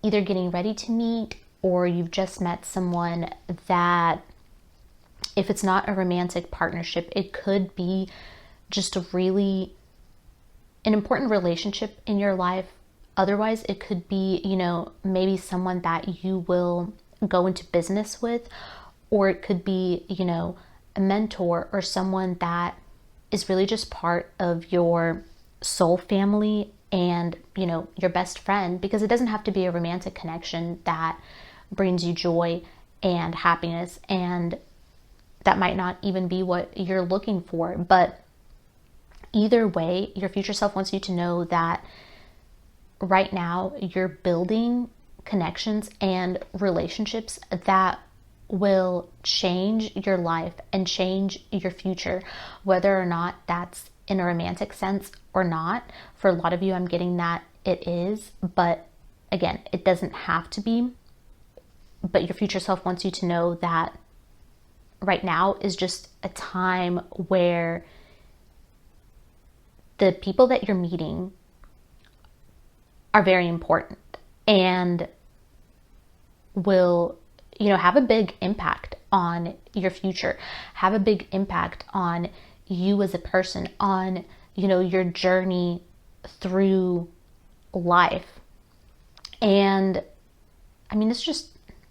either getting ready to meet, or you've just met someone that, if it's not a romantic partnership, it could be just a really an important relationship in your life. Otherwise, it could be, you know, maybe someone that you will go into business with, or it could be, you know, a mentor or someone that is really just part of your soul family and, you know, your best friend, because it doesn't have to be a romantic connection that brings you joy and happiness, and that might not even be what you're looking for. But either way, your future self wants you to know that right now you're building connections and relationships that will change your life and change your future, whether or not that's in a romantic sense or not. For a lot of you, I'm getting that it is, but again, it doesn't have to be. But your future self wants you to know that right now is just a time where the people that you're meeting are very important and will, have a big impact on your future, have a big impact on you as a person, on, your journey through life. And I mean, it's just,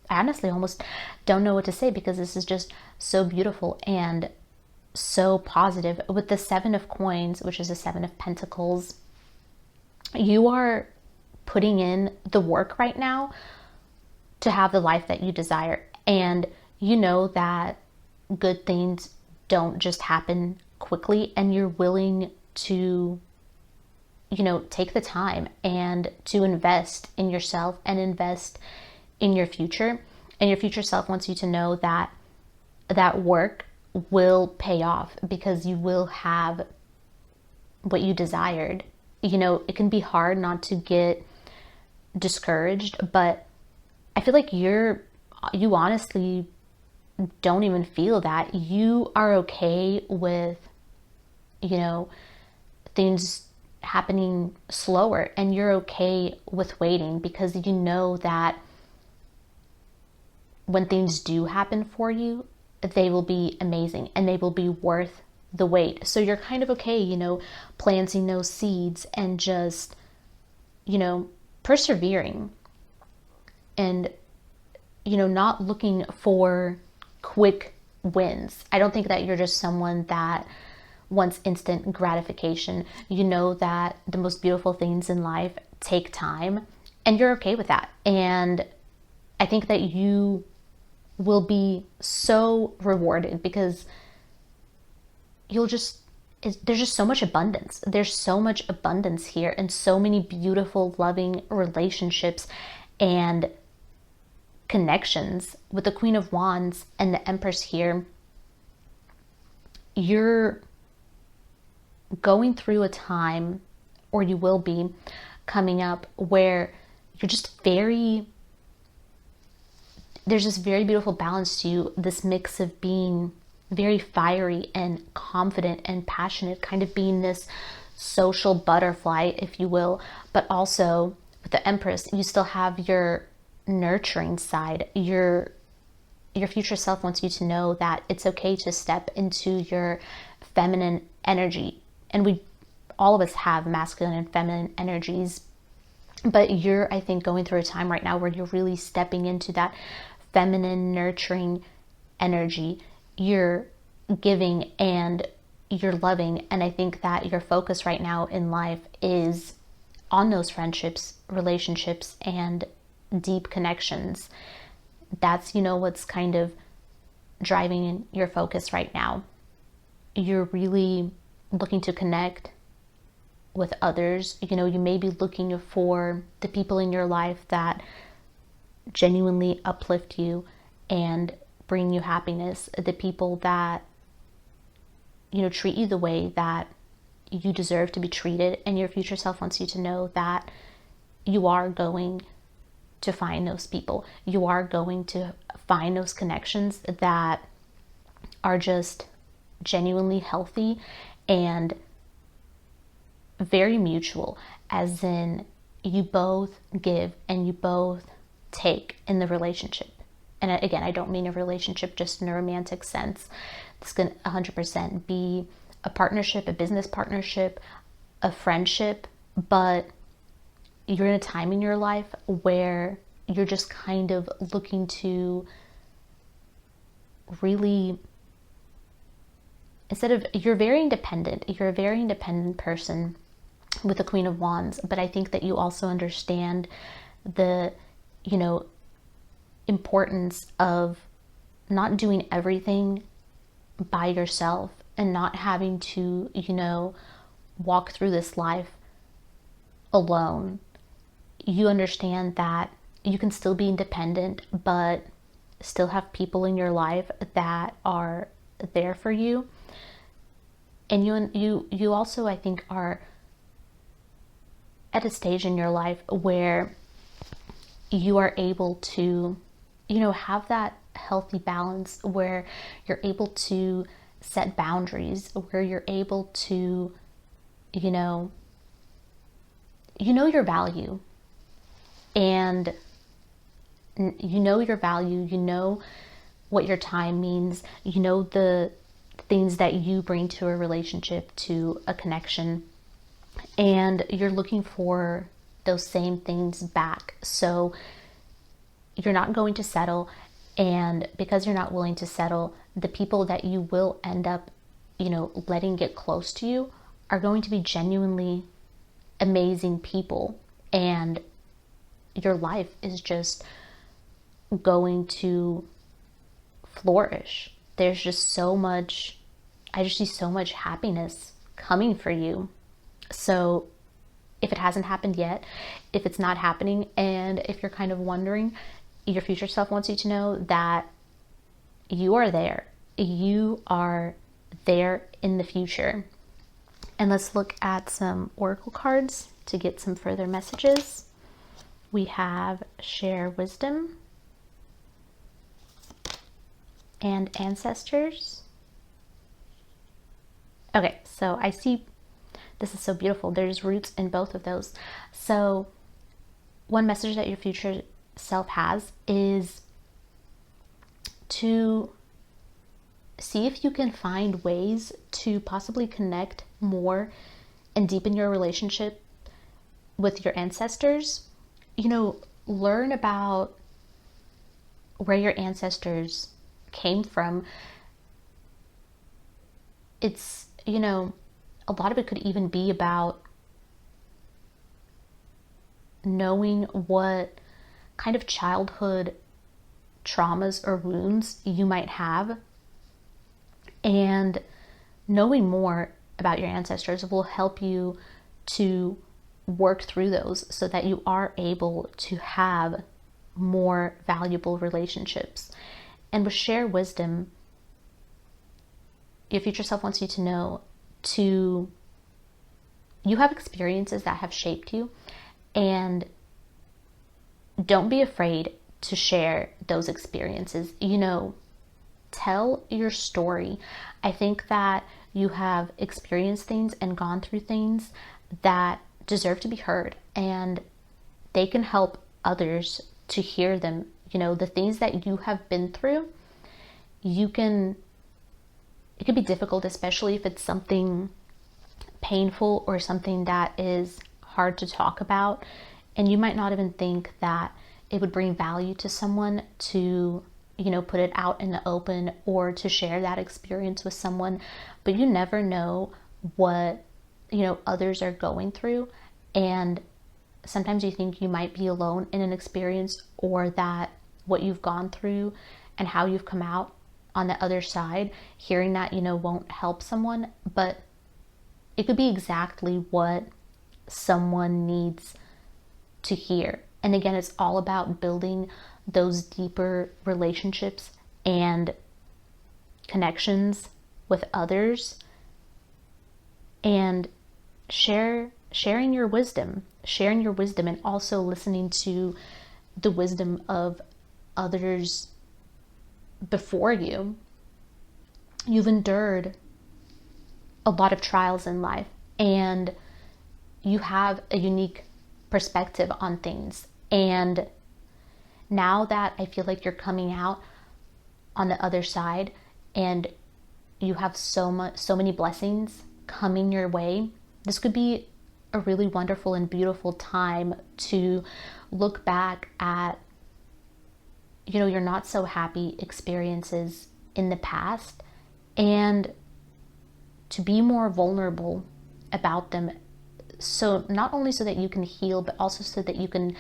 I honestly almost don't know what to say, because this is just so beautiful and so positive. With the 7 of Coins, which is the 7 of Pentacles, you are putting in the work right now to have the life that you desire. And you know that good things don't just happen quickly, and you're willing to, take the time and to invest in yourself and invest in your future. And your future self wants you to know that that work will pay off, because you will have what you desired. It can be hard not to get discouraged, but I feel like you honestly don't even feel that. You are okay with, things happening slower, and you're okay with waiting, because you know that when things do happen for you, they will be amazing and they will be worth the wait. So you're kind of okay, planting those seeds and just, persevering and, not looking for quick wins. I don't think that you're just someone that wants instant gratification. You know that the most beautiful things in life take time, and you're okay with that. And I think that you will be so rewarded, because there's just so much abundance. There's so much abundance here, and so many beautiful, loving relationships and connections. With the Queen of Wands and the Empress here, you're going through a time, or you will be coming up, where you're just there's this very beautiful balance to you, this mix of being very fiery and confident and passionate, kind of being this social butterfly, if you will, but also with the Empress, you still have your nurturing side. Your future self wants you to know that it's okay to step into your feminine energy. And all of us have masculine and feminine energies, but you're, I think, going through a time right now where you're really stepping into that feminine, nurturing energy. You're giving and you're loving. And I think that your focus right now in life is on those friendships, relationships, and deep connections. That's, what's kind of driving your focus right now. You're really looking to connect with others. You may be looking for the people in your life that genuinely uplift you and bring you happiness, the people that, treat you the way that you deserve to be treated. And your future self wants you to know that you are going to find those people. You are going to find those connections that are just genuinely healthy and very mutual, as in you both give and you both take in the relationship. And again, I don't mean a relationship just in a romantic sense. It's going to 100% be a partnership, a business partnership, a friendship, but you're in a time in your life where you're just kind of looking to really, you're a very independent person with the Queen of Wands, but I think that you also understand the, importance of not doing everything by yourself and not having to, walk through this life alone. You understand that you can still be independent, but still have people in your life that are there for you. And you also, I think, are at a stage in your life where you are able to, have healthy balance where you're able to set boundaries, where you're able to, you know your value, and you know your value, you know what your time means, you know the things that you bring to a relationship, to a connection, and you're looking for those same things back. So you're not going to settle, and because you're not willing to settle, the people that you will end up, letting get close to you are going to be genuinely amazing people, and your life is just going to flourish. There's just so much, I just see so much happiness coming for you. So if it hasn't happened yet, if it's not happening, and if you're kind of wondering, your future self wants you to know that you are there. You are there in the future. And let's look at some oracle cards to get some further messages. We have share wisdom and ancestors. Okay, so I see, this is so beautiful. There's roots in both of those. So one message that your future self has is to see if you can find ways to possibly connect more and deepen your relationship with your ancestors. Learn about where your ancestors came from. It's, a lot of it could even be about knowing what kind of childhood traumas or wounds you might have, and knowing more about your ancestors will help you to work through those so that you are able to have more valuable relationships. And with share wisdom, your future self wants you to know you have experiences that have shaped you, and don't be afraid to share those experiences. Tell your story. I think that you have experienced things and gone through things that deserve to be heard, and they can help others to hear them. The things that you have been through, it can be difficult, especially if it's something painful or something that is hard to talk about, and you might not even think that it would bring value to someone to put it out in the open or to share that experience with someone. But you never know what others are going through, and sometimes you think you might be alone in an experience, or that what you've gone through and how you've come out on the other side, hearing that won't help someone, but it could be exactly what someone needs to hear. And again, it's all about building those deeper relationships and connections with others, and sharing your wisdom, and also listening to the wisdom of others before you. You've endured a lot of trials in life, and you have a unique perspective on things. And now that I feel like you're coming out on the other side, and you have so many blessings coming your way, this could be a really wonderful and beautiful time to look back at your not so happy experiences in the past, and to be more vulnerable about them. So not only so that you can heal, but also so that you can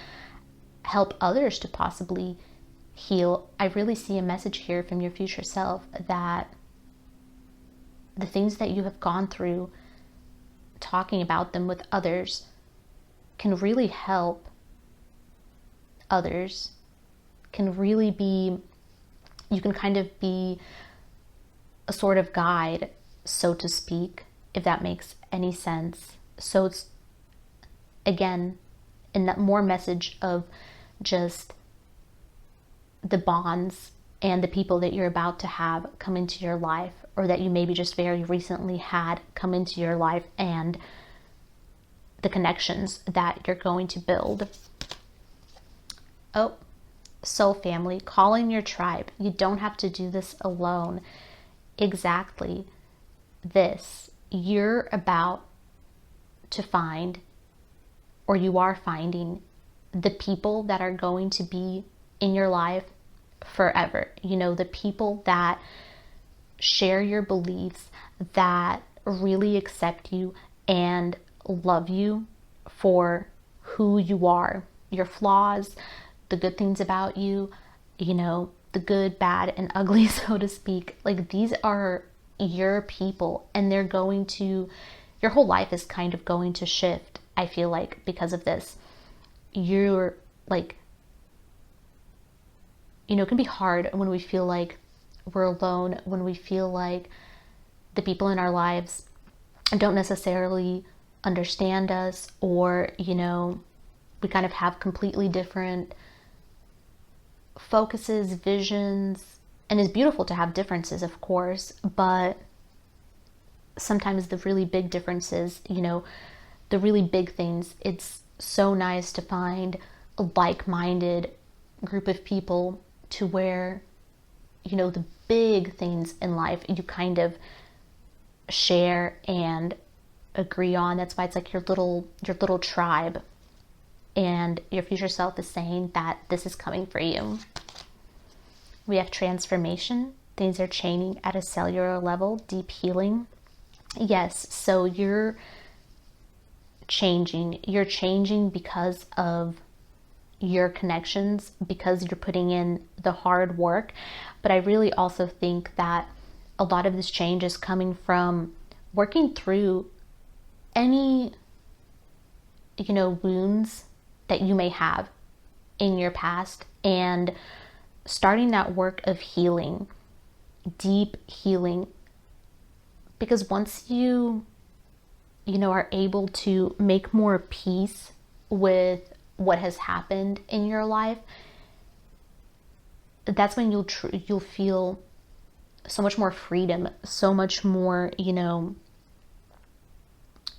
help others to possibly heal. I really see a message here from your future self that the things that you have gone through, talking about them with others, can really help others, can really be, you can kind of be a sort of guide, so to speak, if that makes any sense. So it's, again, in that more message of just the bonds and the people that you're about to have come into your life, or that you maybe just very recently had come into your life, and the connections that you're going to build. Oh, soul family, call in your tribe. You don't have to do this alone. Exactly this. You're about to find, or you are finding, the people that are going to be in your life forever. You know, the people that share your beliefs, that really accept you and love you for who you are, your flaws, the good things about you, you know, the good, bad, and ugly, so to speak. Like, these are your people, and they're going to, your whole life is kind of going to shift, I feel like, because of this. You're like, you know, it can be hard when we feel like we're alone, when we feel like the people in our lives don't necessarily understand us, or, you know, we kind of have completely different focuses, visions. And it's beautiful to have differences, of course, but sometimes the really big differences, you know, the really big things, it's so nice to find a like-minded group of people to where, you know, the big things in life you kind of share and agree on. That's why it's like your little tribe, and your future self is saying that this is coming for you. We have transformation. Things are changing at a cellular level, deep healing. Yes, so you're changing. You're changing because of your connections, because you're putting in the hard work. But I really also think that a lot of this change is coming from working through any, you know, wounds that you may have in your past, and starting that work of healing, deep healing. Because once you know, are able to make more peace with what has happened in your life, that's when you'll feel so much more freedom, so much more, you know,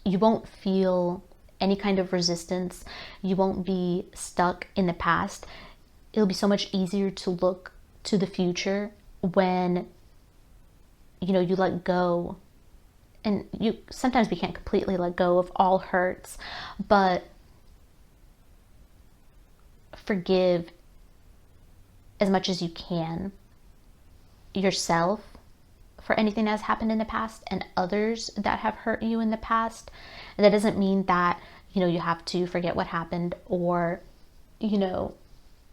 you won't feel any kind of resistance. You won't be stuck in the past. It'll be so much easier to look to the future when, you know, you let go. And sometimes we can't completely let go of all hurts, but forgive as much as you can yourself for anything that has happened in the past, and others that have hurt you in the past. And that doesn't mean that, you know, you have to forget what happened, or, you know,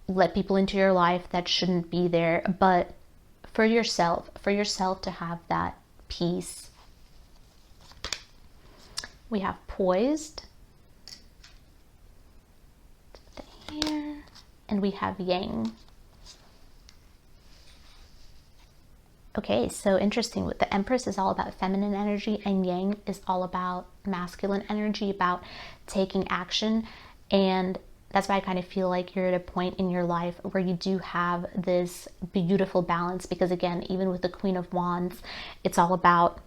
let people into your life that shouldn't be there, but for yourself to have that peace. We have poised here, and we have yang. Okay, so interesting. The Empress is all about feminine energy, and Yang is all about masculine energy, about taking action. And that's why I kind of feel like you're at a point in your life where you do have this beautiful balance, because again, even with the Queen of Wands, it's all about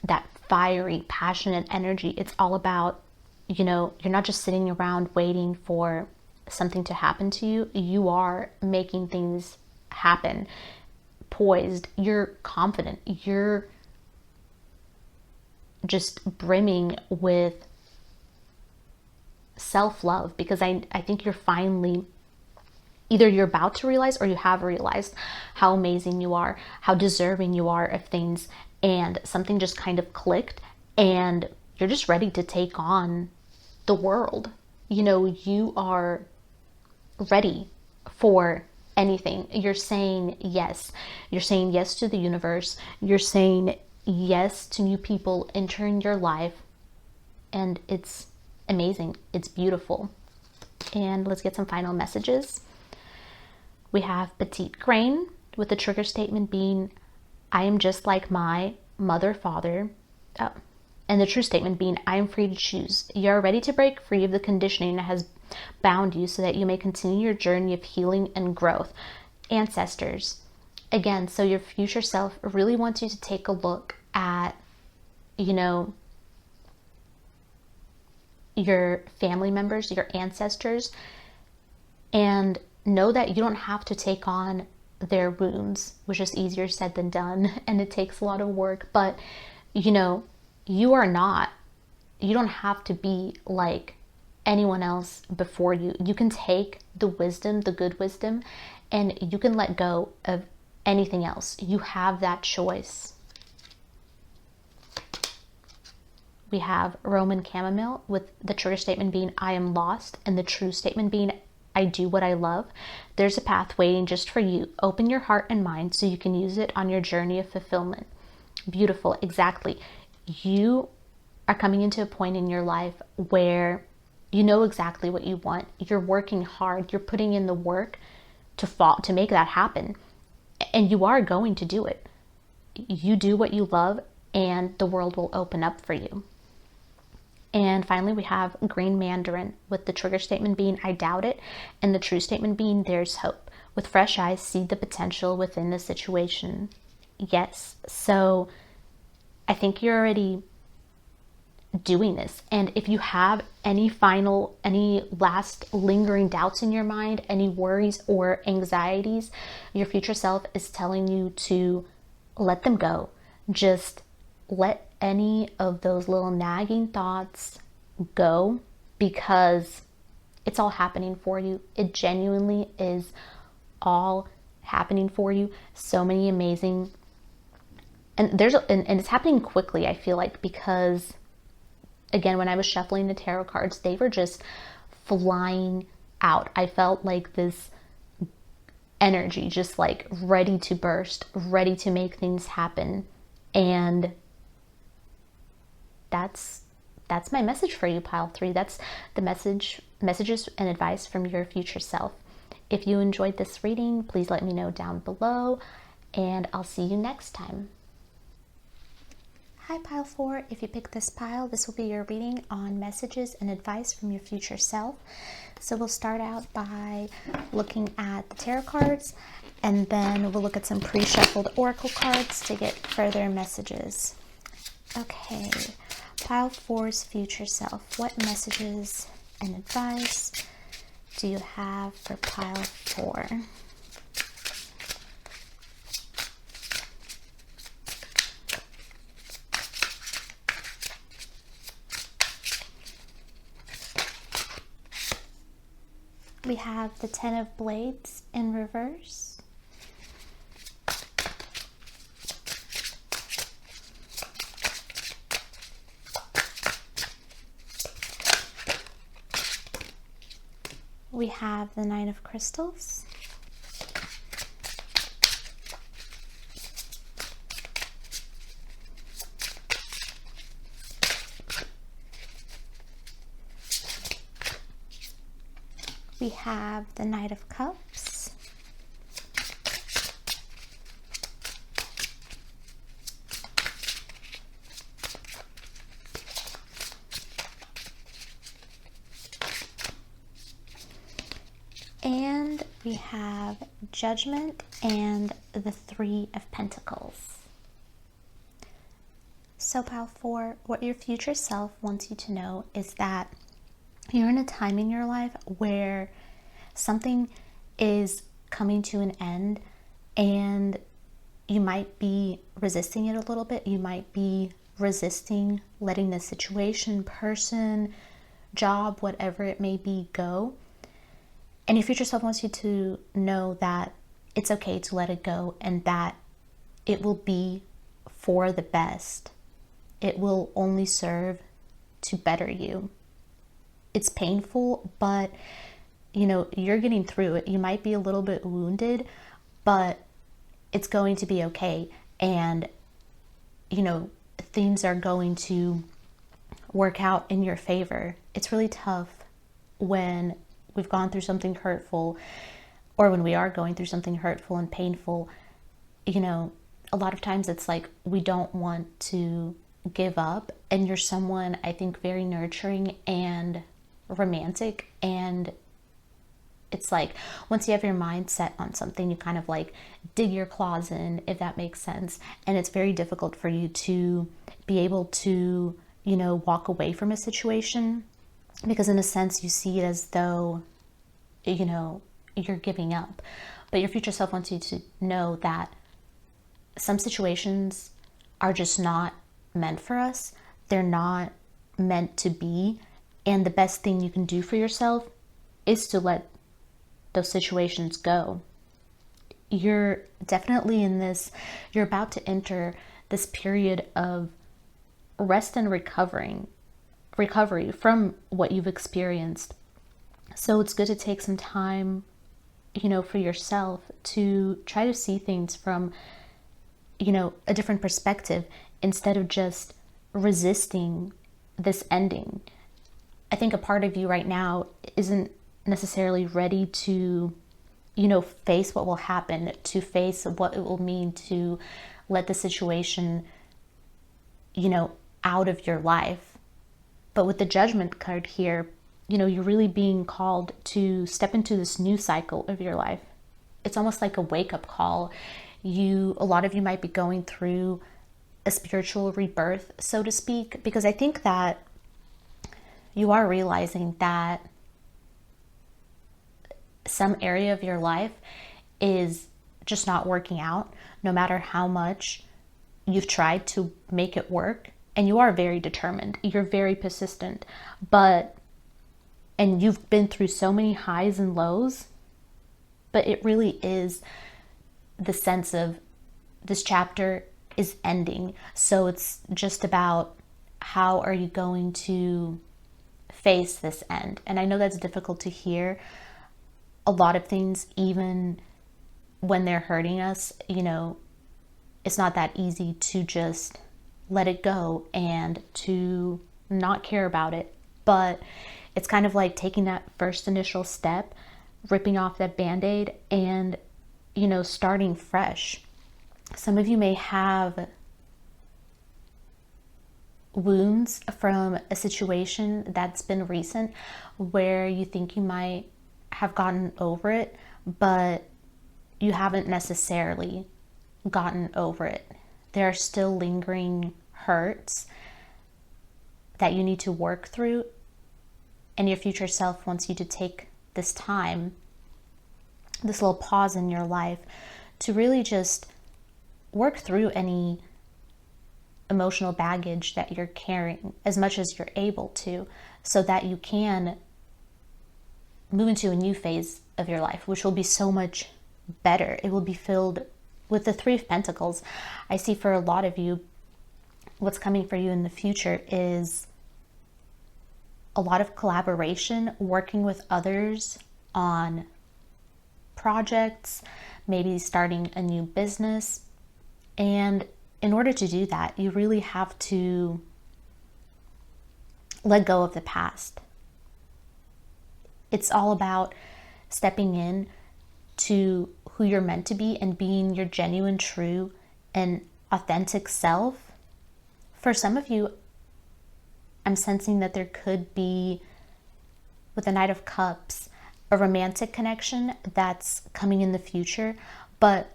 that fiery, passionate energy. It's all about, you know, you're not just sitting around waiting for something to happen to you. You are making things happen. Poised, you're confident, you're just brimming with self-love, because I think you're finally, either you're about to realize or you have realized how amazing you are, how deserving you are of things, and something just kind of clicked, and you're just ready to take on the world. You know, you are ready for anything. You're saying yes. You're saying yes to the universe. You're saying yes to new people entering your life. And it's amazing. It's beautiful. And let's get some final messages. We have Petite Grain, with the trigger statement being, I am just like my mother, father. Oh. And the true statement being, I am free to choose. You are ready to break free of the conditioning that has bound you so that you may continue your journey of healing and growth. Ancestors, Again, so your future self really wants you to take a look at, you know, your family members, your ancestors, and know that you don't have to take on their wounds, which is easier said than done, and it takes a lot of work. But, you know, you are not, you don't have to be like anyone else before you. You can take the wisdom, the good wisdom, and you can let go of anything else. You have that choice. We have Roman chamomile, with the trigger statement being I am lost, and the true statement being I do what I love. There's a path waiting just for you. Open your heart and mind so you can use it on your journey of fulfillment. Beautiful, exactly. You are coming into a point in your life where you know exactly what you want. You're working hard. You're putting in the work to make that happen. And you are going to do it. You do what you love, and the world will open up for you. And finally, we have green mandarin, with the trigger statement being I doubt it, and the true statement being there's hope. With fresh eyes, see the potential within the situation. Yes, so I think you're already doing this. And if you have any last lingering doubts in your mind, any worries or anxieties, your future self is telling you to let them go. Just let any of those little nagging thoughts go, because it's all happening for you. It genuinely is all happening for you. So many amazing, and it's happening quickly, I feel like, because again, when I was shuffling the tarot cards, they were just flying out. I felt like this energy just like ready to burst, ready to make things happen. And that's my message for you, pile 3. That's the messages and advice from your future self. If you enjoyed this reading, please let me know down below, and I'll see you next time. Hi, pile 4. If you pick this pile, this will be your reading on messages and advice from your future self. So we'll start out by looking at the tarot cards, and then we'll look at some pre-shuffled oracle cards to get further messages. Okay, pile 4's future self. What messages and advice do you have for pile 4? We have the 10 of Blades in reverse. We have the 9 of Crystals. We have the Knight of Cups. And we have Judgment and the 3 of Pentacles. So pile 4, what your future self wants you to know is that you're in a time in your life where something is coming to an end, and you might be resisting it a little bit. You might be resisting letting the situation, person, job, whatever it may be, go. And your future self wants you to know that it's okay to let it go, and that it will be for the best. It will only serve to better you. It's painful, but you know, you're getting through it. You might be a little bit wounded, but it's going to be okay. And you know, things are going to work out in your favor. It's really tough when we've gone through something hurtful, or when we are going through something hurtful and painful. You know, a lot of times it's like we don't want to give up, and you're someone, I think, very nurturing and romantic, and It's like once you have your mind set on something, you kind of like dig your claws in, if that makes sense. And it's very difficult for you to be able to, you know, walk away from a situation, because in a sense you see it as though, you know, you're giving up. But your future self wants you to know that some situations are just not meant for us. They're not meant to be. And the best thing you can do for yourself is to let those situations go. You're definitely in this, you're about to enter this period of rest and recovery from what you've experienced. So it's good to take some time, you know, for yourself to try to see things from, you know, a different perspective, instead of just resisting this ending. I think a part of you right now isn't necessarily ready to, you know, face what will happen, to face what it will mean to let the situation, you know, out of your life. But with the Judgment card here, you know, you're really being called to step into this new cycle of your life. It's almost like a wake-up call. A lot of you might be going through a spiritual rebirth, so to speak, because I think that you are realizing that some area of your life is just not working out, no matter how much you've tried to make it work. And you are very determined, you're very persistent, and you've been through so many highs and lows, but it really is the sense of this chapter is ending. So it's just about how are you going to face this end. And I know that's difficult to hear. A lot of things, even when they're hurting us, you know, it's not that easy to just let it go and to not care about it. But it's kind of like taking that first initial step, ripping off that band-aid and, you know, starting fresh. Some of you may have wounds from a situation that's been recent where you think you might have gotten over it, but you haven't necessarily gotten over it. There are still lingering hurts that you need to work through, and your future self wants you to take this time, this little pause in your life, to really just work through any emotional baggage that you're carrying as much as you're able to, so that you can move into a new phase of your life, which will be so much better. It will be filled with the Three of Pentacles. I see for a lot of you, what's coming for you in the future is a lot of collaboration, working with others on projects, maybe starting a new business. And in order to do that, you really have to let go of the past. It's all about stepping in to who you're meant to be and being your genuine, true, and authentic self. For some of you, I'm sensing that there could be, with the Knight of Cups, a romantic connection that's coming in the future. But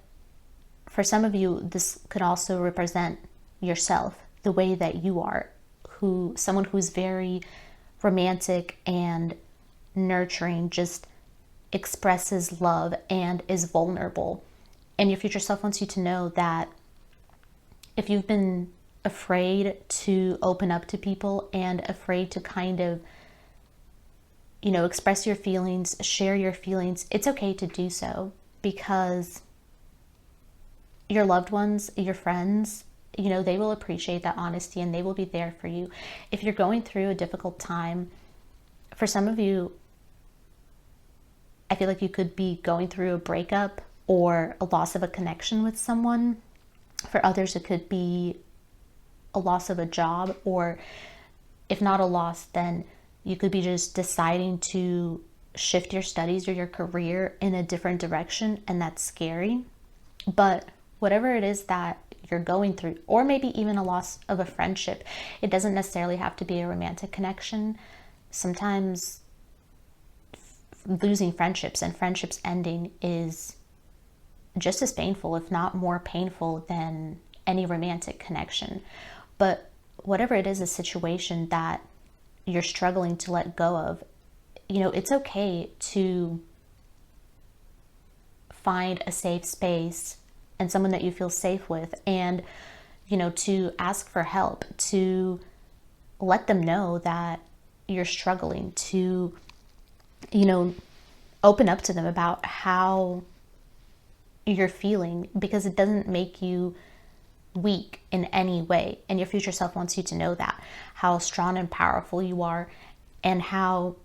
for some of you, this could also represent yourself, the way that you are, someone who's very romantic and nurturing, just expresses love and is vulnerable. And your future self wants you to know that if you've been afraid to open up to people and afraid to kind of, you know, express your feelings, share your feelings, it's okay to do so, because your loved ones, your friends, you know, they will appreciate that honesty and they will be there for you. If you're going through a difficult time, for some of you, I feel like you could be going through a breakup or a loss of a connection with someone. For others, it could be a loss of a job, or if not a loss, then you could be just deciding to shift your studies or your career in a different direction, and that's scary. But whatever it is that you're going through, or maybe even a loss of a friendship, it doesn't necessarily have to be a romantic connection. Sometimes losing friendships, and friendships ending is just as painful, if not more painful, than any romantic connection. But whatever it is, a situation that you're struggling to let go of, it's okay to find a safe space and someone that you feel safe with, and to ask for help, to let them know that you're struggling, to open up to them about how you're feeling, because it doesn't make you weak in any way. And your future self wants you to know that, how strong and powerful you are, and how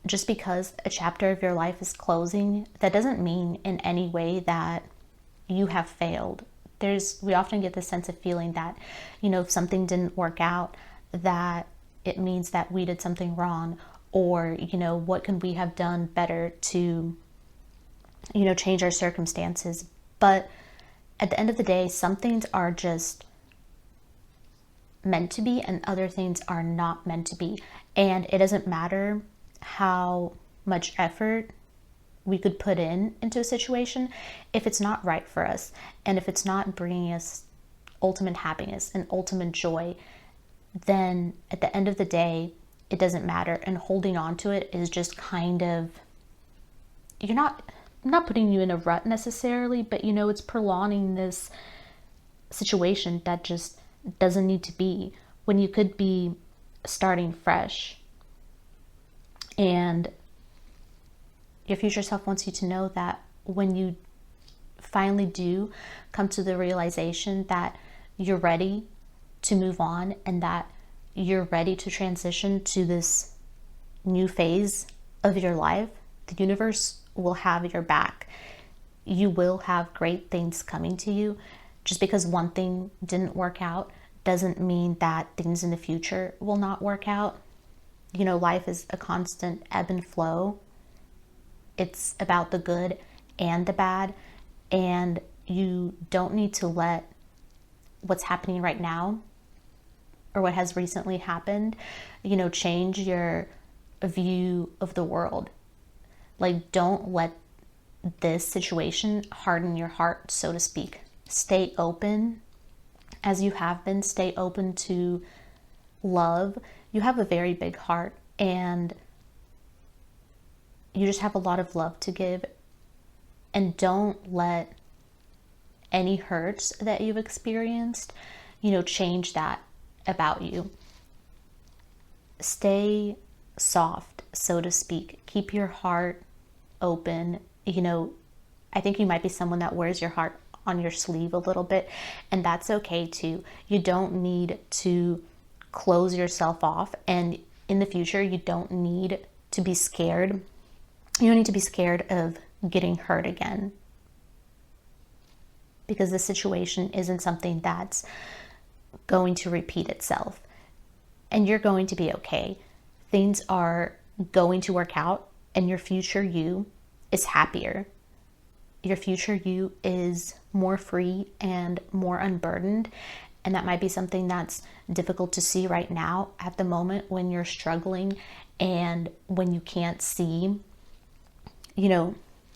just because a chapter of your life is closing, that doesn't mean in any way that you have failed. We often get this sense of feeling that, if something didn't work out, that it means that we did something wrong, or, what can we have done better to, change our circumstances. But at the end of the day, some things are just meant to be and other things are not meant to be. And it doesn't matter how much effort we could put into a situation, if it's not right for us, and if it's not bringing us ultimate happiness and ultimate joy, then at the end of the day, it doesn't matter. And holding on to it is just kind of, I'm not putting you in a rut necessarily, but it's prolonging this situation that just doesn't need to be, when you could be starting fresh. And your future self wants you to know that when you finally do come to the realization that you're ready to move on, and that you're ready to transition to this new phase of your life, the universe will have your back. You will have great things coming to you. Just because one thing didn't work out doesn't mean that things in the future will not work out. Life is a constant ebb and flow. It's about the good and the bad, and you don't need to let what's happening right now, or what has recently happened, change your view of the world. Like, don't let this situation harden your heart, so to speak. Stay open as you have been. Stay open to love. You have a very big heart, and you just have a lot of love to give. And don't let any hurts that you've experienced, change that about you. Stay soft, so to speak. Keep your heart open. I think you might be someone that wears your heart on your sleeve a little bit, and that's okay too. You don't need to close yourself off, and in the future, you don't need to be scared. You don't need to be scared of getting hurt again, because the situation isn't something that's going to repeat itself, and you're going to be okay. Things are going to work out, and your future you is happier. Your future you is more free and more unburdened. And that might be something that's difficult to see right now at the moment, when you're struggling and when you can't see,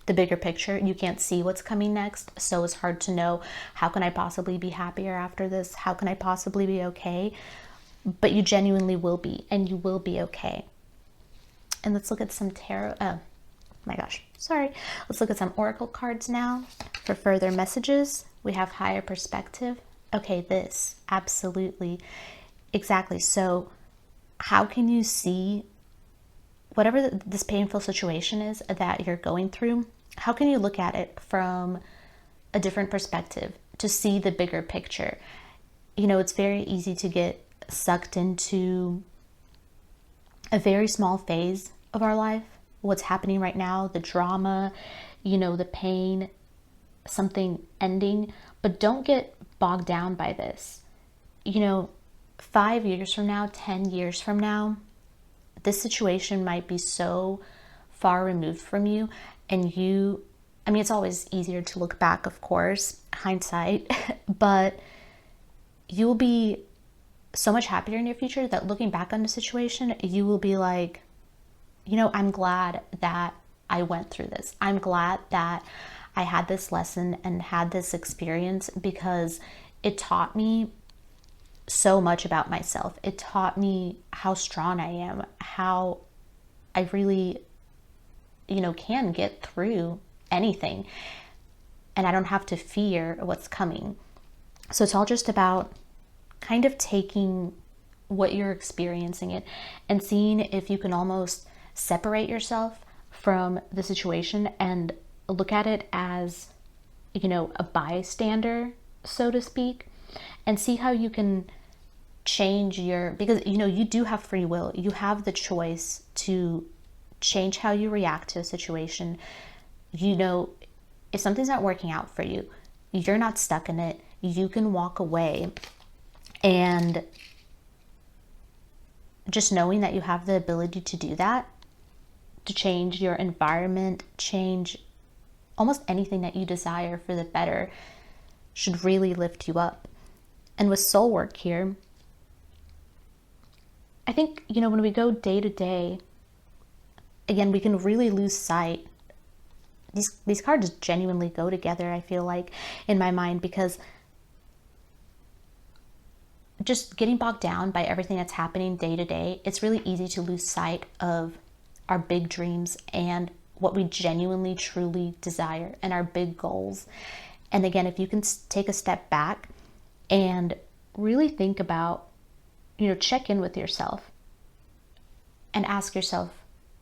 the bigger picture. You can't see what's coming next. So it's hard to know, how can I possibly be happier after this? How can I possibly be okay? But you genuinely will be, and you will be okay. And let's look at some tarot. Oh my gosh, sorry. Let's look at some oracle cards now for further messages. We have higher perspective. Okay, this, absolutely. Exactly. So how can you see whatever this painful situation is that you're going through? How can you look at it from a different perspective to see the bigger picture? It's very easy to get sucked into a very small phase of our life, what's happening right now, the drama, the pain, something ending, but don't get bogged down by this. 5 years from now, 10 years from now, this situation might be so far removed from you, and it's always easier to look back, of course, hindsight, but you'll be so much happier in your future that looking back on the situation, you will be like, I'm glad that I went through this. I'm glad that I had this lesson and had this experience, because it taught me so much about myself. It taught me how strong I am, how I really, can get through anything, and I don't have to fear what's coming. So it's all just about kind of taking what you're experiencing it and seeing if you can almost separate yourself from the situation and look at it as, a bystander, so to speak, and see how you can change because, you do have free will. You have the choice to change how you react to a situation. If something's not working out for you, you're not stuck in it. You can walk away, and just knowing that you have the ability to do that, to change your environment, change almost anything that you desire for the better, should really lift you up. And with soul work here, I think, when we go day to day, again, we can really lose sight. These cards genuinely go together, I feel like, in my mind, because just getting bogged down by everything that's happening day to day, it's really easy to lose sight of our big dreams and what we genuinely, truly desire and our big goals. And again, if you can take a step back and really think about, check in with yourself and ask yourself,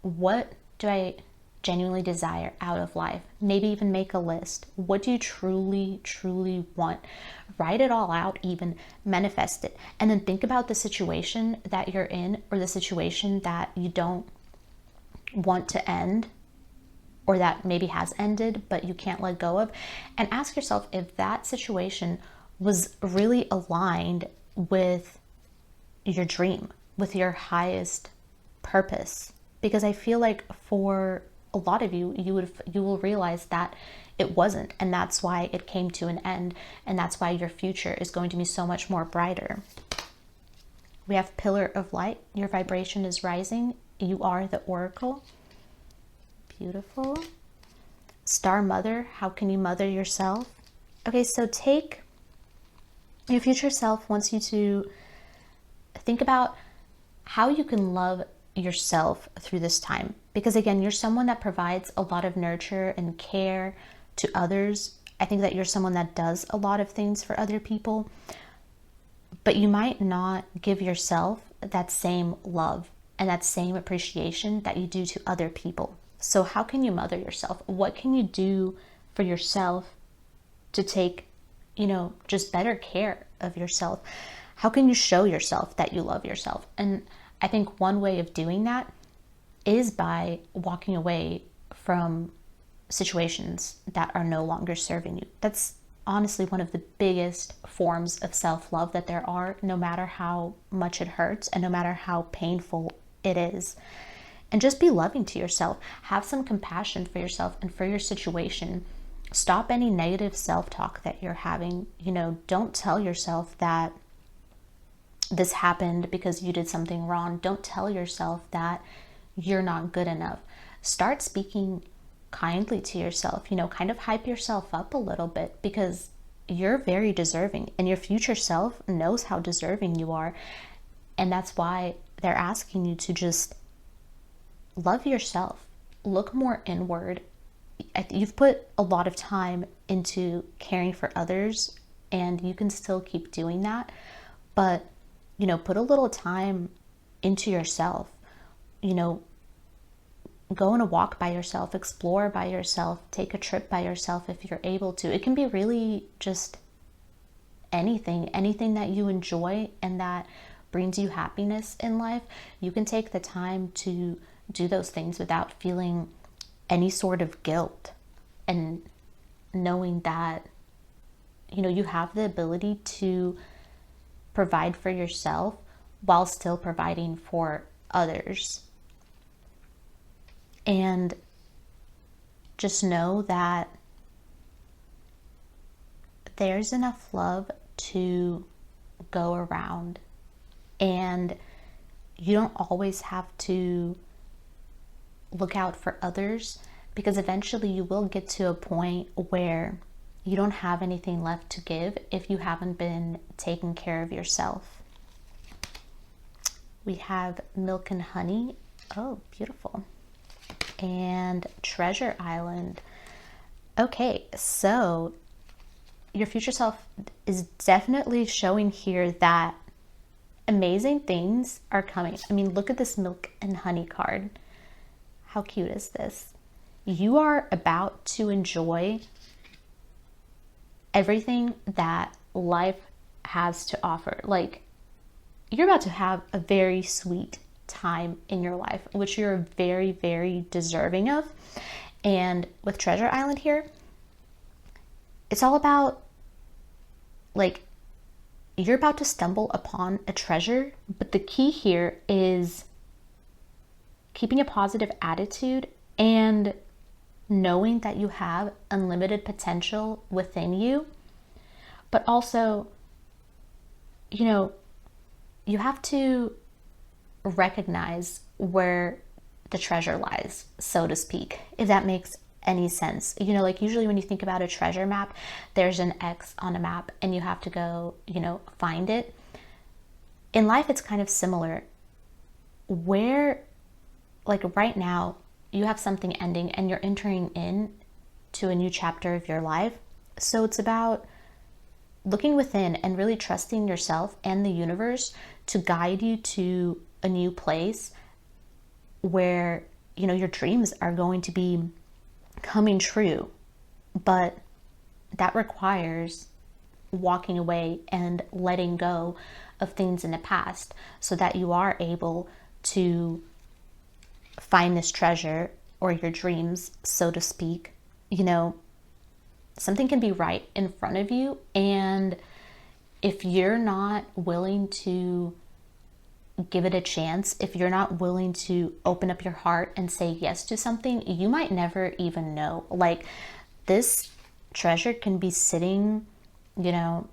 what do I genuinely desire out of life? Maybe even make a list. What do you truly, truly want? Write it all out, even manifest it. And then think about the situation that you're in, or the situation that you don't want to end, or that maybe has ended but you can't let go of, and ask yourself if that situation was really aligned with your dream, with your highest purpose. Because I feel like for a lot of you, you will realize that it wasn't, and that's why it came to an end, and that's why your future is going to be so much more brighter. We have Pillar of Light. Your vibration is rising. You are the Oracle. Beautiful. Star Mother. How can you mother yourself? Okay, so your future self wants you to think about how you can love yourself through this time. Because again, you're someone that provides a lot of nurture and care to others. I think that you're someone that does a lot of things for other people, but you might not give yourself that same love and that same appreciation that you do to other people. So how can you mother yourself? What can you do for yourself to take, just better care of yourself? How can you show yourself that you love yourself? And I think one way of doing that is by walking away from situations that are no longer serving you. That's honestly one of the biggest forms of self-love that there are, no matter how much it hurts and no matter how painful it is. And just be loving to yourself. Have some compassion for yourself and for your situation. Stop any negative self-talk that you're having. Don't tell yourself that this happened because you did something wrong. Don't tell yourself that you're not good enough. Start speaking kindly to yourself, kind of hype yourself up a little bit, because you're very deserving, and your future self knows how deserving you are. And that's why they're asking you to just love yourself. Look more inward. You've put a lot of time into caring for others, and you can still keep doing that, but put a little time into yourself. Go on a walk by yourself, explore by yourself, take a trip by yourself if you're able to. It can be really just anything that you enjoy and that brings you happiness in life. You can take the time to do those things without feeling any sort of guilt, and knowing that you have the ability to provide for yourself while still providing for others. And just know that there's enough love to go around, and you don't always have to look out for others, because eventually you will get to a point where you don't have anything left to give if you haven't been taking care of yourself. We have milk and honey. Oh, beautiful. And treasure island. Okay, so your future self is definitely showing here that amazing things are coming. I mean, look at this milk and honey card. How cute is this? You are about to enjoy everything that life has to offer. Like, you're about to have a very sweet time in your life, which you're very, very deserving of. And with Treasure Island here, it's all about, like, you're about to stumble upon a treasure, but the key here is keeping a positive attitude and knowing that you have unlimited potential within you, but also, you know, you have to recognize where the treasure lies, so to speak, if that makes any sense. You know, like usually when you think about a treasure map, there's an X on a map and you have to go, you know, find it. In life, it's kind of similar. Where, like right now, you have something ending and you're entering in to a new chapter of your life. So it's about looking within and really trusting yourself and the universe to guide you to a new place where, you know, your dreams are going to be coming true. But that requires walking away and letting go of things in the past so that you are able to find this treasure or your dreams, so to speak. You know, something can be right in front of you, and if you're not willing to give it a chance, if you're not willing to open up your heart and say yes to something, you might never even know. Like, this treasure can be sitting, you know,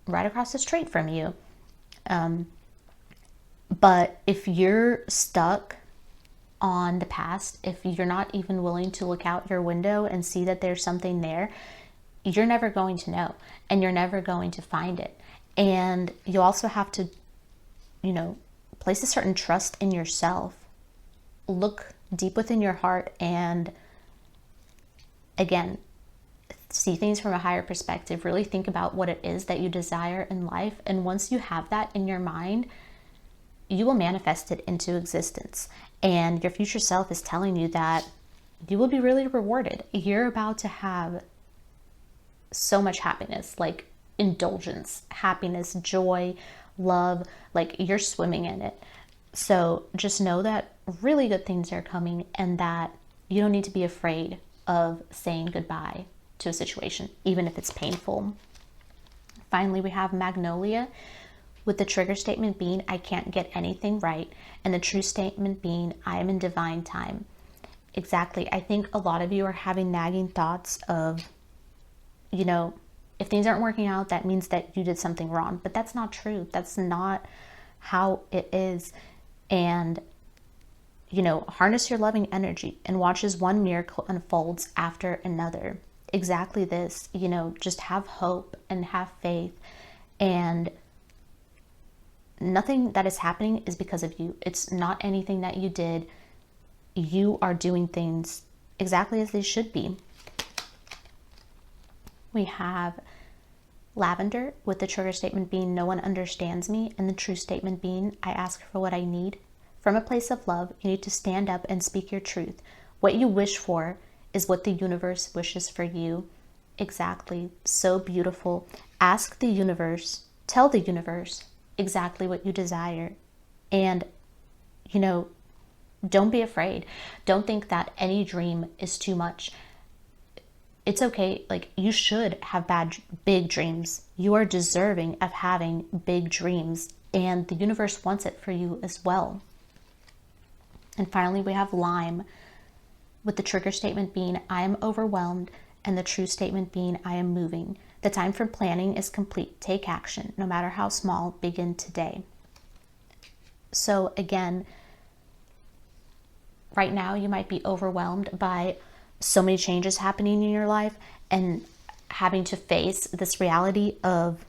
right across the street from you. But if you're stuck on the past, if you're not even willing to look out your window and see that there's something there, you're never going to know, and you're never going to find it. And you also have to, you know, place a certain trust in yourself. Look deep within your heart and, again, see things from a higher perspective. Really think about what it is that you desire in life. And once you have that in your mind, you will manifest it into existence. And your future self is telling you that you will be really rewarded. You're about to have so much happiness, like indulgence, happiness, joy, love, like you're swimming in it. So just know that really good things are coming and that you don't need to be afraid of saying goodbye to a situation, even if it's painful. Finally, we have Magnolia, with the trigger statement being, I can't get anything right, and the true statement being, I am in divine time. Exactly. I think a lot of you are having nagging thoughts of, you know, if things aren't working out, that means that you did something wrong. But that's not true. That's not how it is. And, you know, harness your loving energy and watch as one miracle unfolds after another. Exactly this, you know, just have hope and have faith. And nothing that is happening is because of you. It's not anything that you did. You are doing things exactly as they should be. We have Lavender, with the trigger statement being, no one understands me, and the true statement being, I ask for what I need. From a place of love, you need to stand up and speak your truth. What you wish for is what the universe wishes for you. Exactly. So beautiful. Ask the universe, tell the universe exactly what you desire. And, you know, don't be afraid. Don't think that any dream is too much. It's okay. Like, you should have big dreams. You are deserving of having big dreams, and the universe wants it for you as well. And finally, we have Lime, with the trigger statement being, I am overwhelmed, and the true statement being, I am moving. The time for planning is complete. Take action, no matter how small. Begin today. So again, right now you might be overwhelmed by so many changes happening in your life and having to face this reality of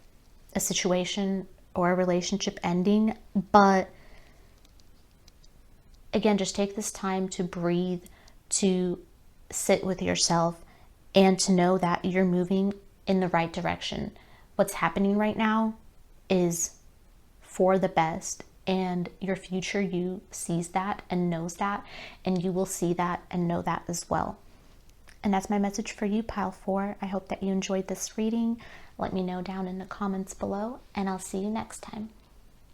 a situation or a relationship ending. But again, just take this time to breathe, to sit with yourself, and to know that you're moving in the right direction. What's happening right now is for the best, and your future you sees that and knows that, and you will see that and know that as well. And that's my message for you, pile 4. I hope that you enjoyed this reading. Let me know down in the comments below, and I'll see you next time.